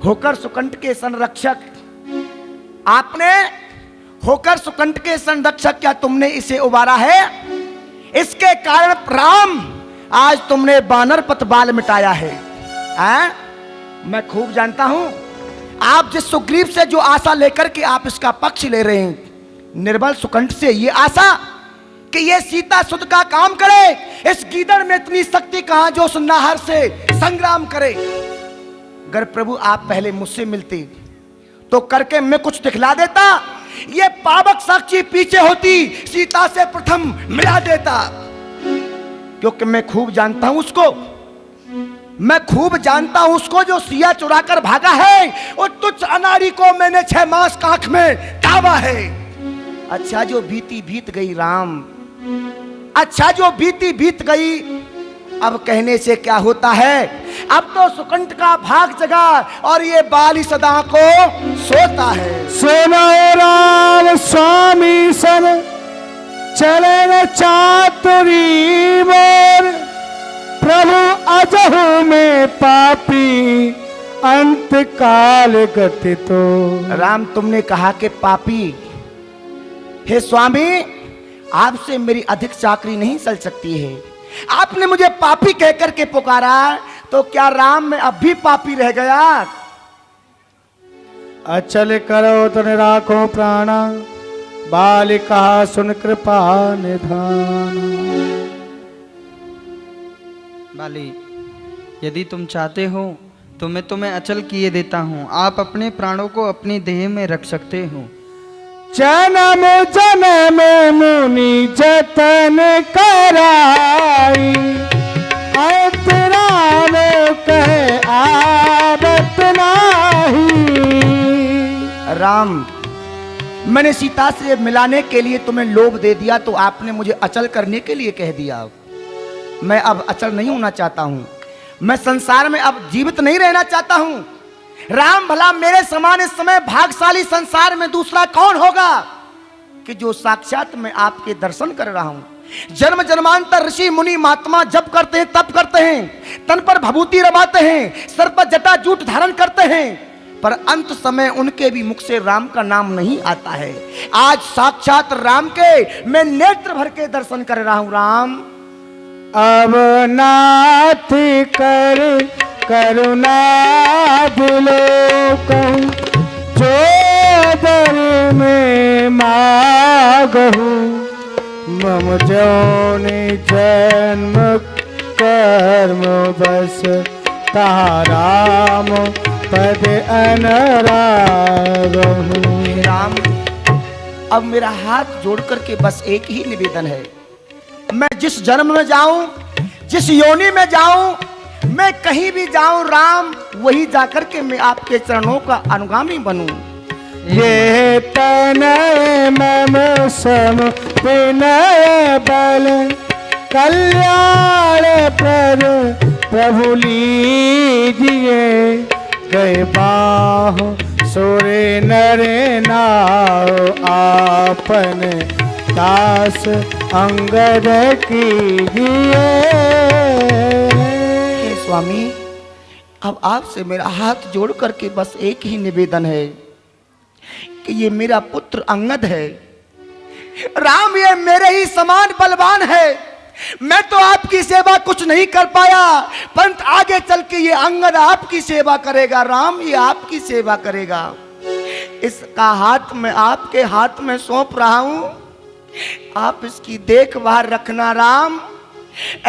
होकर सुकंठ के संरक्षक, आपने होकर सुकंठ के संरक्षक क्या तुमने इसे उबारा है? इसके कारण राम आज तुमने बानर पथ बाल मिटाया है। मैं खूब जानता हूं आप जिस सुग्रीव से जो आशा लेकर के आप इसका पक्ष ले रहे हैं, निर्बल सुकंठ से ये आशा कि ये सीता सुध का काम करे, इस गीदड़ में इतनी शक्ति कहां जो उस नाहर से संग्राम करे। अगर प्रभु आप पहले मुझसे मिलते तो करके मैं कुछ दिखला देता। ये पावक साक्षी पीछे होती, सीता से प्रथम मिला देता, क्योंकि मैं खूब जानता हूं उसको। मैं खूब जानता हूं उसको जो सिया चुरा कर भागा है, और तुच्छ अनारी को मैंने 6 मास का आंख में दावा है। अच्छा जो बीती बीत गई राम, अच्छा जो बीती बीत गई, अब कहने से क्या होता है। अब तो सुकंठ का भाग जगा और ये बाली सदा को सोता है। सोना राम स्वामी सन चले न चातुरी मोर, प्रभु अजहु में पापी अंत काल गति तो। राम तुमने कहा कि पापी, हे स्वामी आपसे मेरी अधिक चाकरी नहीं चल सकती है। आपने मुझे पापी कहकर के पुकारा, तो क्या राम में अब भी पापी रह गया? अचल करो तो राखो प्राणा, बालिका सुन कृपा निधान। बाली, यदि तुम चाहते हो तो मैं तुम्हें अचल किए देता हूँ। आप अपने प्राणों को अपनी देह में रख सकते हो। जन्म जन्म मुनि जतन कराई, अंतराल कहे आदत नाही। राम मैंने सीता से मिलाने के लिए तुम्हें लोभ दे दिया, तो आपने मुझे अचल करने के लिए कह दिया। मैं अब अचल नहीं होना चाहता हूं, मैं संसार में अब जीवित नहीं रहना चाहता हूं। राम भला मेरे समान इस समय भाग्यशाली संसार में दूसरा कौन होगा कि जो साक्षात मैं आपके दर्शन कर रहा हूं। जन्म जन्मांतर ऋषि मुनि महात्मा जप करते हैं, तप करते हैं, तन पर भभूति रमाते हैं, सर पर जटा जूट धारण करते हैं, पर अंत समय उनके भी मुख से राम का नाम नहीं आता है। आज साक्षात राम के मैं नेत्र भर के दर्शन कर रहा हूं। राम अब नाथ कर करुणा बिलोकहूँ, जो दर में मागहूँ, मम जौनि जन्म कर्म बस ताराम पद अनुराग हूँ। राम, अब मेरा हाथ जोड़ करके बस एक ही निवेदन है, मैं जिस जन्म में जाऊं, जिस योनि में जाऊं, मैं कहीं भी जाऊं राम, वही जाकर के मैं आपके चरणों का अनुगामी बनूं। ये तनय मम सम विनय बल कल्याण प्रभु लीजिए, गए बाहु सोरे नरे नाव, आपन दास अंगद कीजिए। हे स्वामी, अब आपसे मेरा हाथ जोड़ करके बस एक ही निवेदन है कि ये मेरा पुत्र अंगद है। राम, ये मेरे ही समान बलवान है, मैं तो आपकी सेवा कुछ नहीं कर पाया, परंतु आगे चल के ये अंगद आपकी सेवा करेगा। राम, ये आपकी सेवा करेगा। इसका हाथ मैं आपके हाथ में सौंप रहा हूं, आप इसकी देखभाल रखना राम।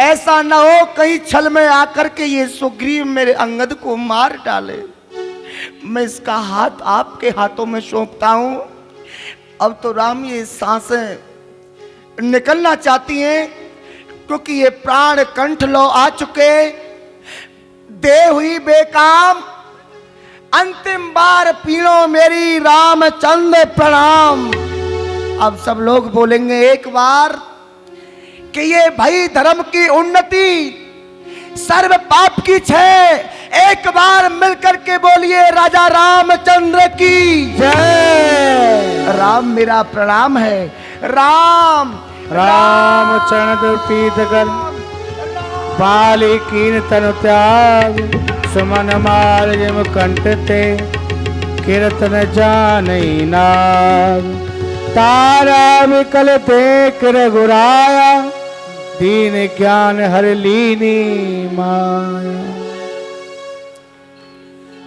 ऐसा न हो कहीं छल में आकर के ये सुग्रीव मेरे अंगद को मार डाले। मैं इसका हाथ आपके हाथों में सौंपता हूं। अब तो राम ये सांसें निकलना चाहती हैं, क्योंकि ये प्राण कंठ लो आ चुके, दे हुई बेकाम, अंतिम बार पीड़ो मेरी रामचंद्र प्रणाम। अब सब लोग बोलेंगे एक बार कि ये भाई धर्म की उन्नति, सर्व पाप की क्षय। एक बार मिलकर के बोलिए राजा रामचंद्र की जय। राम मेरा प्रणाम है। राम रामचंद्र पीतकर बाली कीन तनु त्याग, सुमन माल जिम कंठ ते कीर्तन जानई नाग। तारा विकल देख रघुराया, दीन ज्ञान हर लीनी माया।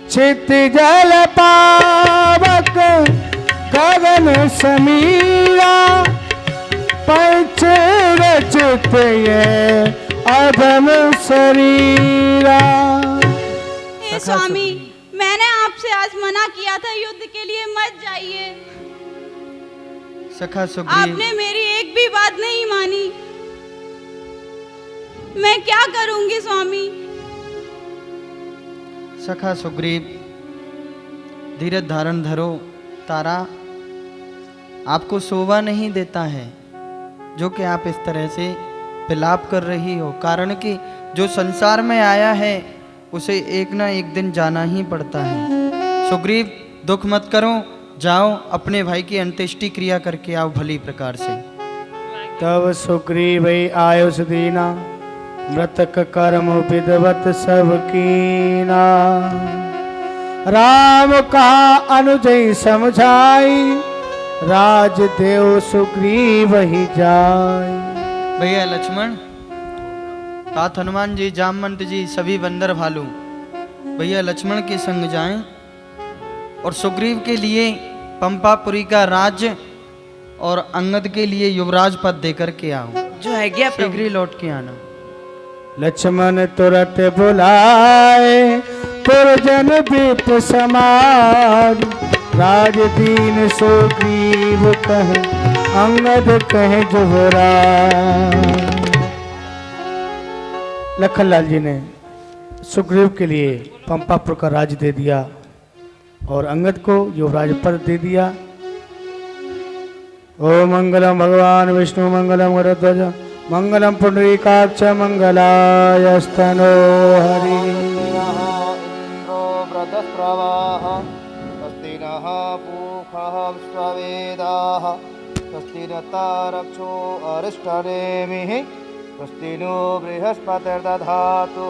चित जल पावक गगन समीरा, पंच रचित ये अधम शरीरा। हे स्वामी, मैंने आपसे आज मना किया था युद्ध के लिए मत जाइए, सखा सुग्रीव, आपने मेरी एक भी बात नहीं मानी। मैं क्या करूंगी स्वामी? सखा सुग्रीव, धीरज धारण धरो। तारा आपको शोभा नहीं देता है जो कि आप इस तरह से विलाप कर रही हो, कारण कि जो संसार में आया है उसे एक ना एक दिन जाना ही पड़ता है। सुग्रीव, दुख मत करो, जाओ अपने भाई की अंत्येष्टि क्रिया करके आओ भली प्रकार से। तब सुग्रीव आयुष दीना, मृतक कर्म विदवत सब कीना। राम का अनुजय समझाई, राज देव सुग्रीव ही जाय। भैया लक्ष्मण, तात हनुमान जी, जामवंत जी, सभी बंदर भालू भैया लक्ष्मण के संग जाएं और सुग्रीव के लिए पंपापुरी का राज्य और अंगद के लिए युवराज पद देकर के आओ। जो है गया शीघ्र ही लौट के आना। लक्ष्मण तुरत बुलाए, पुरजन विप समाज। राज दीन सुग्रीव कहे, अंगद कहे युवराज। लखनलाल जी ने सुग्रीव के लिए पंपापुर का राज दे दिया और अंगद को युवराज पद दे दिया। ओ मंगलम भगवान विष्णु, मंगलम गरुड़ध्वज, मंगलम पुंडरीकाक्ष, मंगलायस्तनो हरि। इंद्रो व्रतस्रवाः, स्वस्ति नः पूषः विश्ववेदाः, स्वस्ति नस्तारक्षो अरिष्टनेमिः, स्वस्ति नो बृहस्पतिर्दधातु।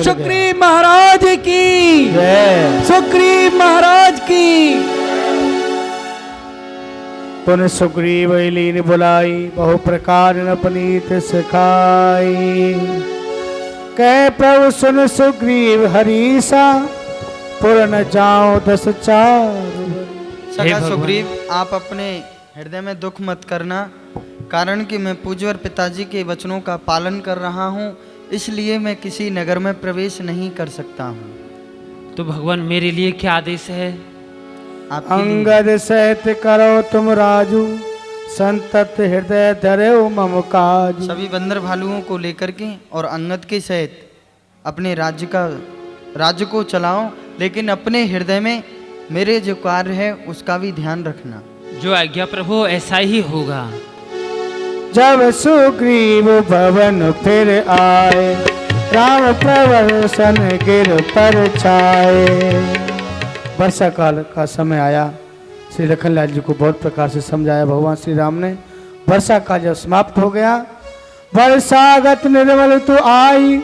सुग्रीव महाराज की जय। सुग्रीव महाराज की। पुन सुग्रीव लीन बुलाई, बहु प्रकार न पनीत सिखाई। कह प्रभु सुन सुग्रीव हरीसा, पुर न जाओ दस चार। सखा सुग्रीव, आप अपने हृदय में दुख मत करना, कारण कि मैं पूज्यवर पिताजी के वचनों का पालन कर रहा हूँ, इसलिए मैं किसी नगर में प्रवेश नहीं कर सकता हूँ। तो भगवान मेरे लिए क्या आदेश है? आपके लिए अंगद सहित करो तुम राजू, संतत हृदय धरो मम काज। सभी बंदर भालुओं को लेकर के और अंगद के सहित अपने राज्य को चलाओ, लेकिन अपने हृदय में मेरे जो कार्य है उसका भी ध्यान रखना। जो आज्ञा प्रभु, ऐसा ही होगा। जब सुग्रीव भवन फिर आए, राम प्रवसन गिर पर छाए। वर्षा काल का समय आया। श्री लखनलाल जी को बहुत प्रकार से समझाया भगवान श्री राम ने। वर्षा काल जब समाप्त हो गया, वर्षागत निर्मल तु आई,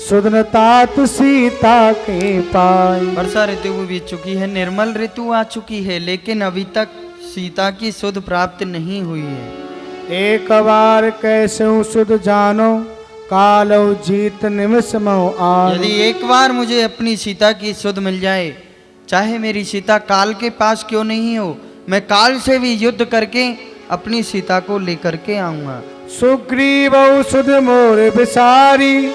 सुदनतात सीता के पाई। वर्षा ऋतु बीत चुकी है, निर्मल ऋतु आ चुकी है, लेकिन अभी तक सीता की सुध प्राप्त नहीं हुई है। एक बार कैसे सुध जानो, कालो जीत निमिष मो आनो। यदि एक बार मुझे अपनी सीता की सुध मिल जाए, चाहे मेरी सीता काल के पास क्यों नहीं हो, मैं काल से भी युद्ध करके अपनी सीता को लेकर के आऊंगा। सुग्रीव सुध मोर विसारी,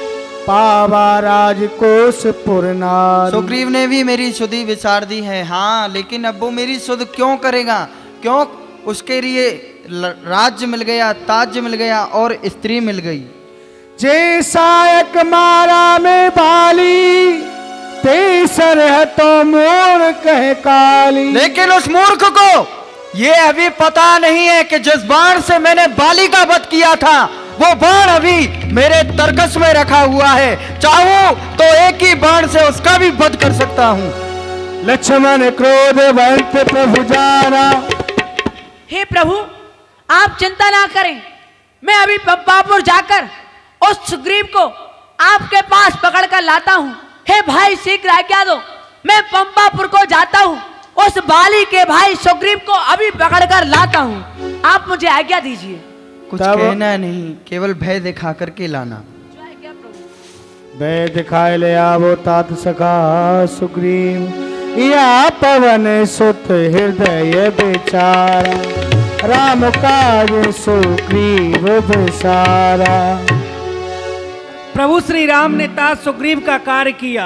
पावा राजकोष पुरनारी। सुग्रीव ने भी मेरी सुधि विसार दी है, हाँ, लेकिन अब वो मेरी सुध क्यों करेगा? क्यों? उसके लिए राज्य मिल गया, ताज मिल गया और स्त्री मिल गई। जे सायक मारा में बाली, ते सरह तो मोर कह काली। लेकिन उस मूर्ख को ये अभी पता नहीं है कि जिस बाण से मैंने बाली का वध किया था, वो बाण अभी मेरे तरकस में रखा हुआ है। चाहूं तो एक ही बाण से उसका भी वध कर सकता हूँ। लक्ष्मण क्रोधवंत प्रभु जाना। हे प्रभु, आप चिंता ना करें, मैं अभी पंपापुर जाकर उस सुग्रीव को आपके पास पकड़ कर लाता हूँ। हे भाई, शीघ्र आज्ञा दो, मैं पंपापुर को जाता हूँ, उस बाली के भाई सुग्रीव को अभी पकड़ कर लाता हूँ। आप मुझे आज्ञा दीजिए। कुछ कहना नहीं, केवल भय दिखा करके लाना। भय दिखाए ले आवो तात सखा सुग्रीव, या पवन सुत हृदय बेचारा, राम काज सुग्रीव विसारा। प्रभु श्री राम ने तात सुग्रीव का कार्य किया,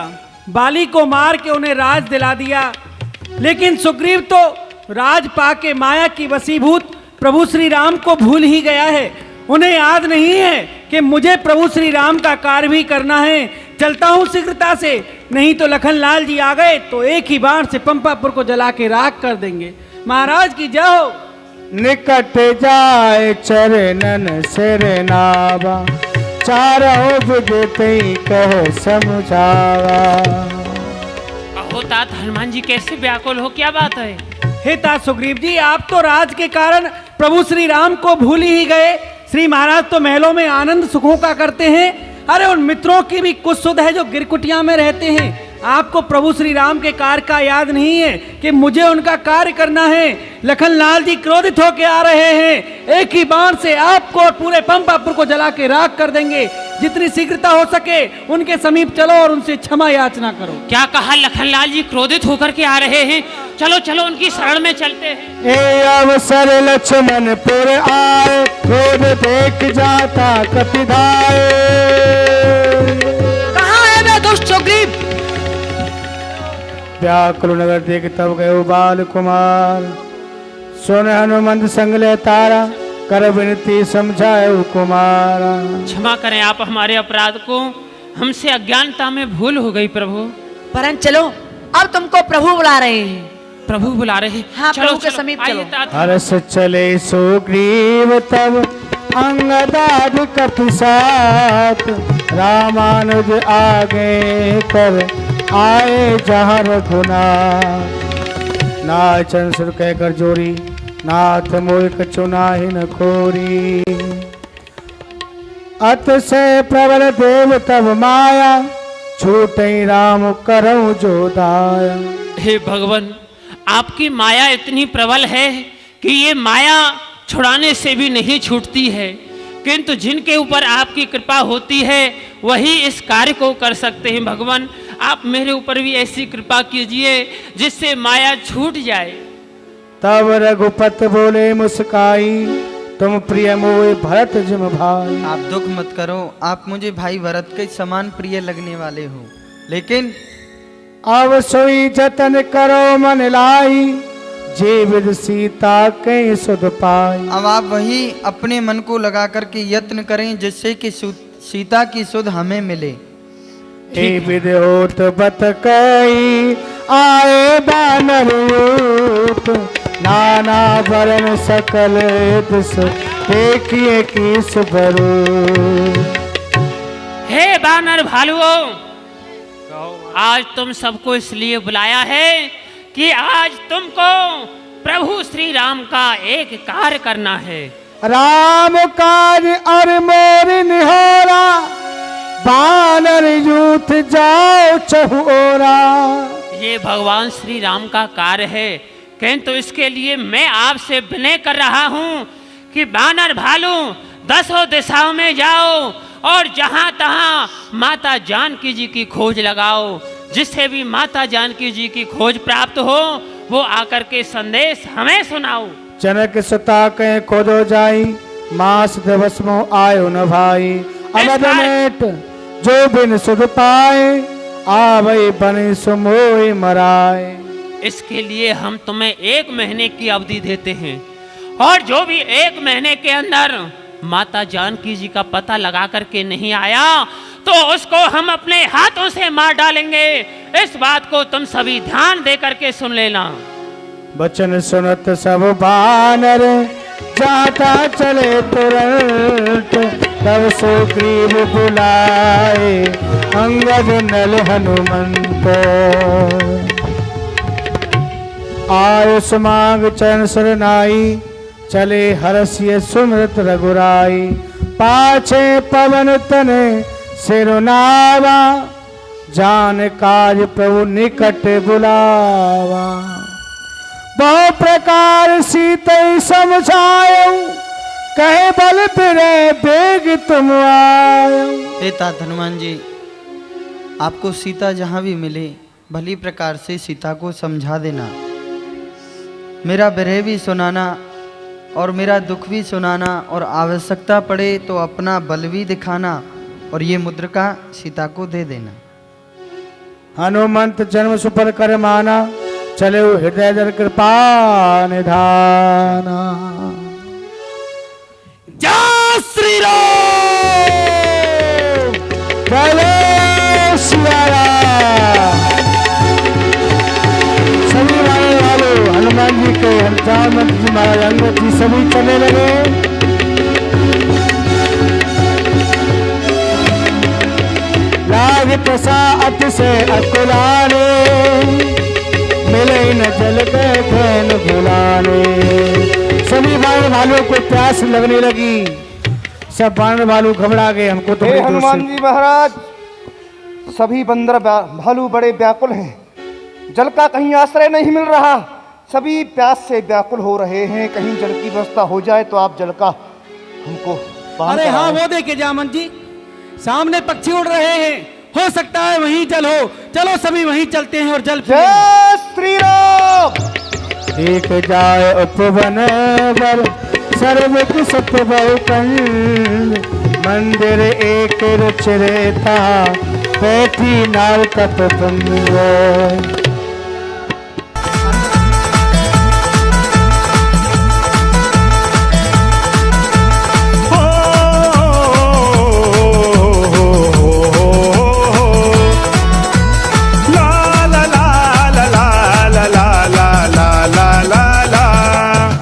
बाली को मार के उन्हें राज दिला दिया। लेकिन सुग्रीव तो राज पाके माया की वशीभूत प्रभु श्री राम को भूल ही गया है। उन्हें याद नहीं है कि मुझे प्रभु श्री राम का कार्य भी करना है। चलता हूँ शीघ्रता से, नहीं तो लखनलाल जी आ गए तो एक ही बाण से पंपापुर को जला के राख कर देंगे। महाराज की जय हो। निकट जाए चरणन सिर नावा, चारों विदते कह समझावा। कहो तात हनुमान जी, कैसे व्याकुल हो, क्या बात है? हे तात सुग्रीव जी, आप तो राज के कारण प्रभु श्री राम को भूल ही गए। श्री महाराज तो महलों में आनंद सुखों का करते हैं। अरे उन मित्रों की भी कुछ सुध है जो गिरकुटिया में रहते हैं। आपको प्रभु श्री राम के कार्य का याद नहीं है कि मुझे उनका कार्य करना है। लखनलाल जी क्रोधित होकर आ रहे हैं, एक ही बाण से आपको और पूरे पंपापुर को जला के राख कर देंगे। जितनी शीघ्रता हो सके उनके समीप चलो और उनसे क्षमा याचना करो। क्या कहा? लखनलाल जी क्रोधित होकर के आ रहे हैं। चलो चलो उनकी शरण में चलते हैं। ए अवसर लक्ष्मण पुर आए, क्रोध देख जाता कपिधाए। कहाँ है वे दुष्ट सुग्रीव? व्याकुल नगर देख तब गए बाल कुमार, सुन हनुमंत संग ले तारा, कर विनती समझाए कुमारा। क्षमा करें आप हमारे अपराध को, हमसे अज्ञानता में भूल हो गई प्रभु। परन चलो, अब तुमको प्रभु बुला रहे हैं। प्रभु बुला रहे हैं। हाँ, चलो, प्रभु के चलो, समीप आइए चलो। तात। हर्ष चले सुग्रीव तब, अंगदाद कपि साथ, रामानुज आगे कर आए जहाँ रघुनाथ। नाचन सुर कहकर जोरी, नाथ मोह कछु नाहि न खोरी। अत से प्रबल देव तब माया, छूटई राम करऊं जो दाया। हे भगवान, आपकी माया इतनी प्रबल है कि ये माया छुड़ाने से भी नहीं छूटती है, किंतु जिनके ऊपर आपकी कृपा होती है वही इस कार्य को कर सकते हैं। भगवान, आप मेरे ऊपर भी ऐसी कृपा कीजिए जिससे माया छूट जाए। तब रघुपत बोले मुस्काई, तुम प्रिय मोए भरत जिम भाई। आप दुख मत करो, आप मुझे भाई भरत के समान प्रिय लगने वाले हो, लेकिन अब सोई जतन करो मन लाई, जे विद सीता कहीं सुध पाई। अब आप वही अपने मन को लगा करके यत्न करें जिससे कि सीता की सुध हमें मिले। हे विद होत बत कई आए बानर यूथ, नाना वरण सकल दिस देखिए की सुबरू। हे बानर भालुओं, आज तुम सबको इसलिए बुलाया है कि आज तुमको प्रभु श्री राम का एक कार्य करना है। राम काज और मोर निहोरा, बानर यूथ जाओ चहुओरा। ये भगवान श्री राम का कार्य है, किंतु इसके लिए मैं आपसे विनय कर रहा हूँ कि बानर भालू 10 दिशाओं में जाओ और जहाँ तहाँ माता जानकी जी की खोज लगाओ। जिससे भी माता जानकी जी की खोज प्राप्त हो वो आकर के संदेश हमें सुनाओ। जनक सुता कहीं खोदो जाई, मास दिवस मो आयो न भाई। अबदनेट जो बिन सुध पाए, आवई बने सुमोई मराए। इसके लिए हम तुम्हें 1 महीने की अवधि देते हैं, और जो भी 1 महीने के अंदर माता जानकी जी का पता लगा करके नहीं आया तो उसको हम अपने हाथों से मार डालेंगे। इस बात को तुम सभी ध्यान दे करके सुन लेना। बचन सुनत सब बानर, जाता चले तुरंत। तब सुग्रीव बुलाए, अंगद नल हनुमंत। आयो सुमांग चरण सरनाई, चले हरसिय सुमृत रघुराई। पाछे पवन तने सिरुनावा, जान काज प्रभु निकट बुलावा। बहु प्रकार सीतई समझायो, कहे बल बिरे बेग तुम आयो। पिता हनुमान जी, आपको सीता जहाँ भी मिले भली प्रकार से सीता को समझा देना। मेरा विरह भी सुनाना और मेरा दुख भी सुनाना, और आवश्यकता पड़े तो अपना बल भी दिखाना, और ये मुद्रिका सीता को दे देना। हनुमंत जन्म सुपर कर माना, चले हृदय जन कृपा निधाना। जय श्री राम, जय सिया राम। सभी वालों हनुमान जी के, हनुमान जी महाराज अंगद जी सभी चलने लगे। लाग प्रसा अतिशय अकुलाने, मिले न जल के फैन भुलाने। सभी बानर भालुओं को प्यास लगने लगी, सब बानर भालू घबरा गए। हमको तो हे हनुमान जी महाराज, सभी बंदर भालू बड़े व्याकुल हैं, जल का कहीं आश्रय नहीं मिल रहा, सभी प्यास से व्याकुल हो रहे हैं। कहीं जल की व्यवस्था हो जाए तो आप जल का हमको पान अरे हाँ, कराएं। वो देखे जामन जी, सामने पक्षी उड़ रहे हैं, हो सकता है वहीं जल हो। चलो सभी वहीं चलते हैं और जल पिएंगे। जय श्री राम। एक जाए उपवन वर, सर्वक सत्य बहुकंड। मंदिर एक रुचि रहता, बैठी नाव तप बंद।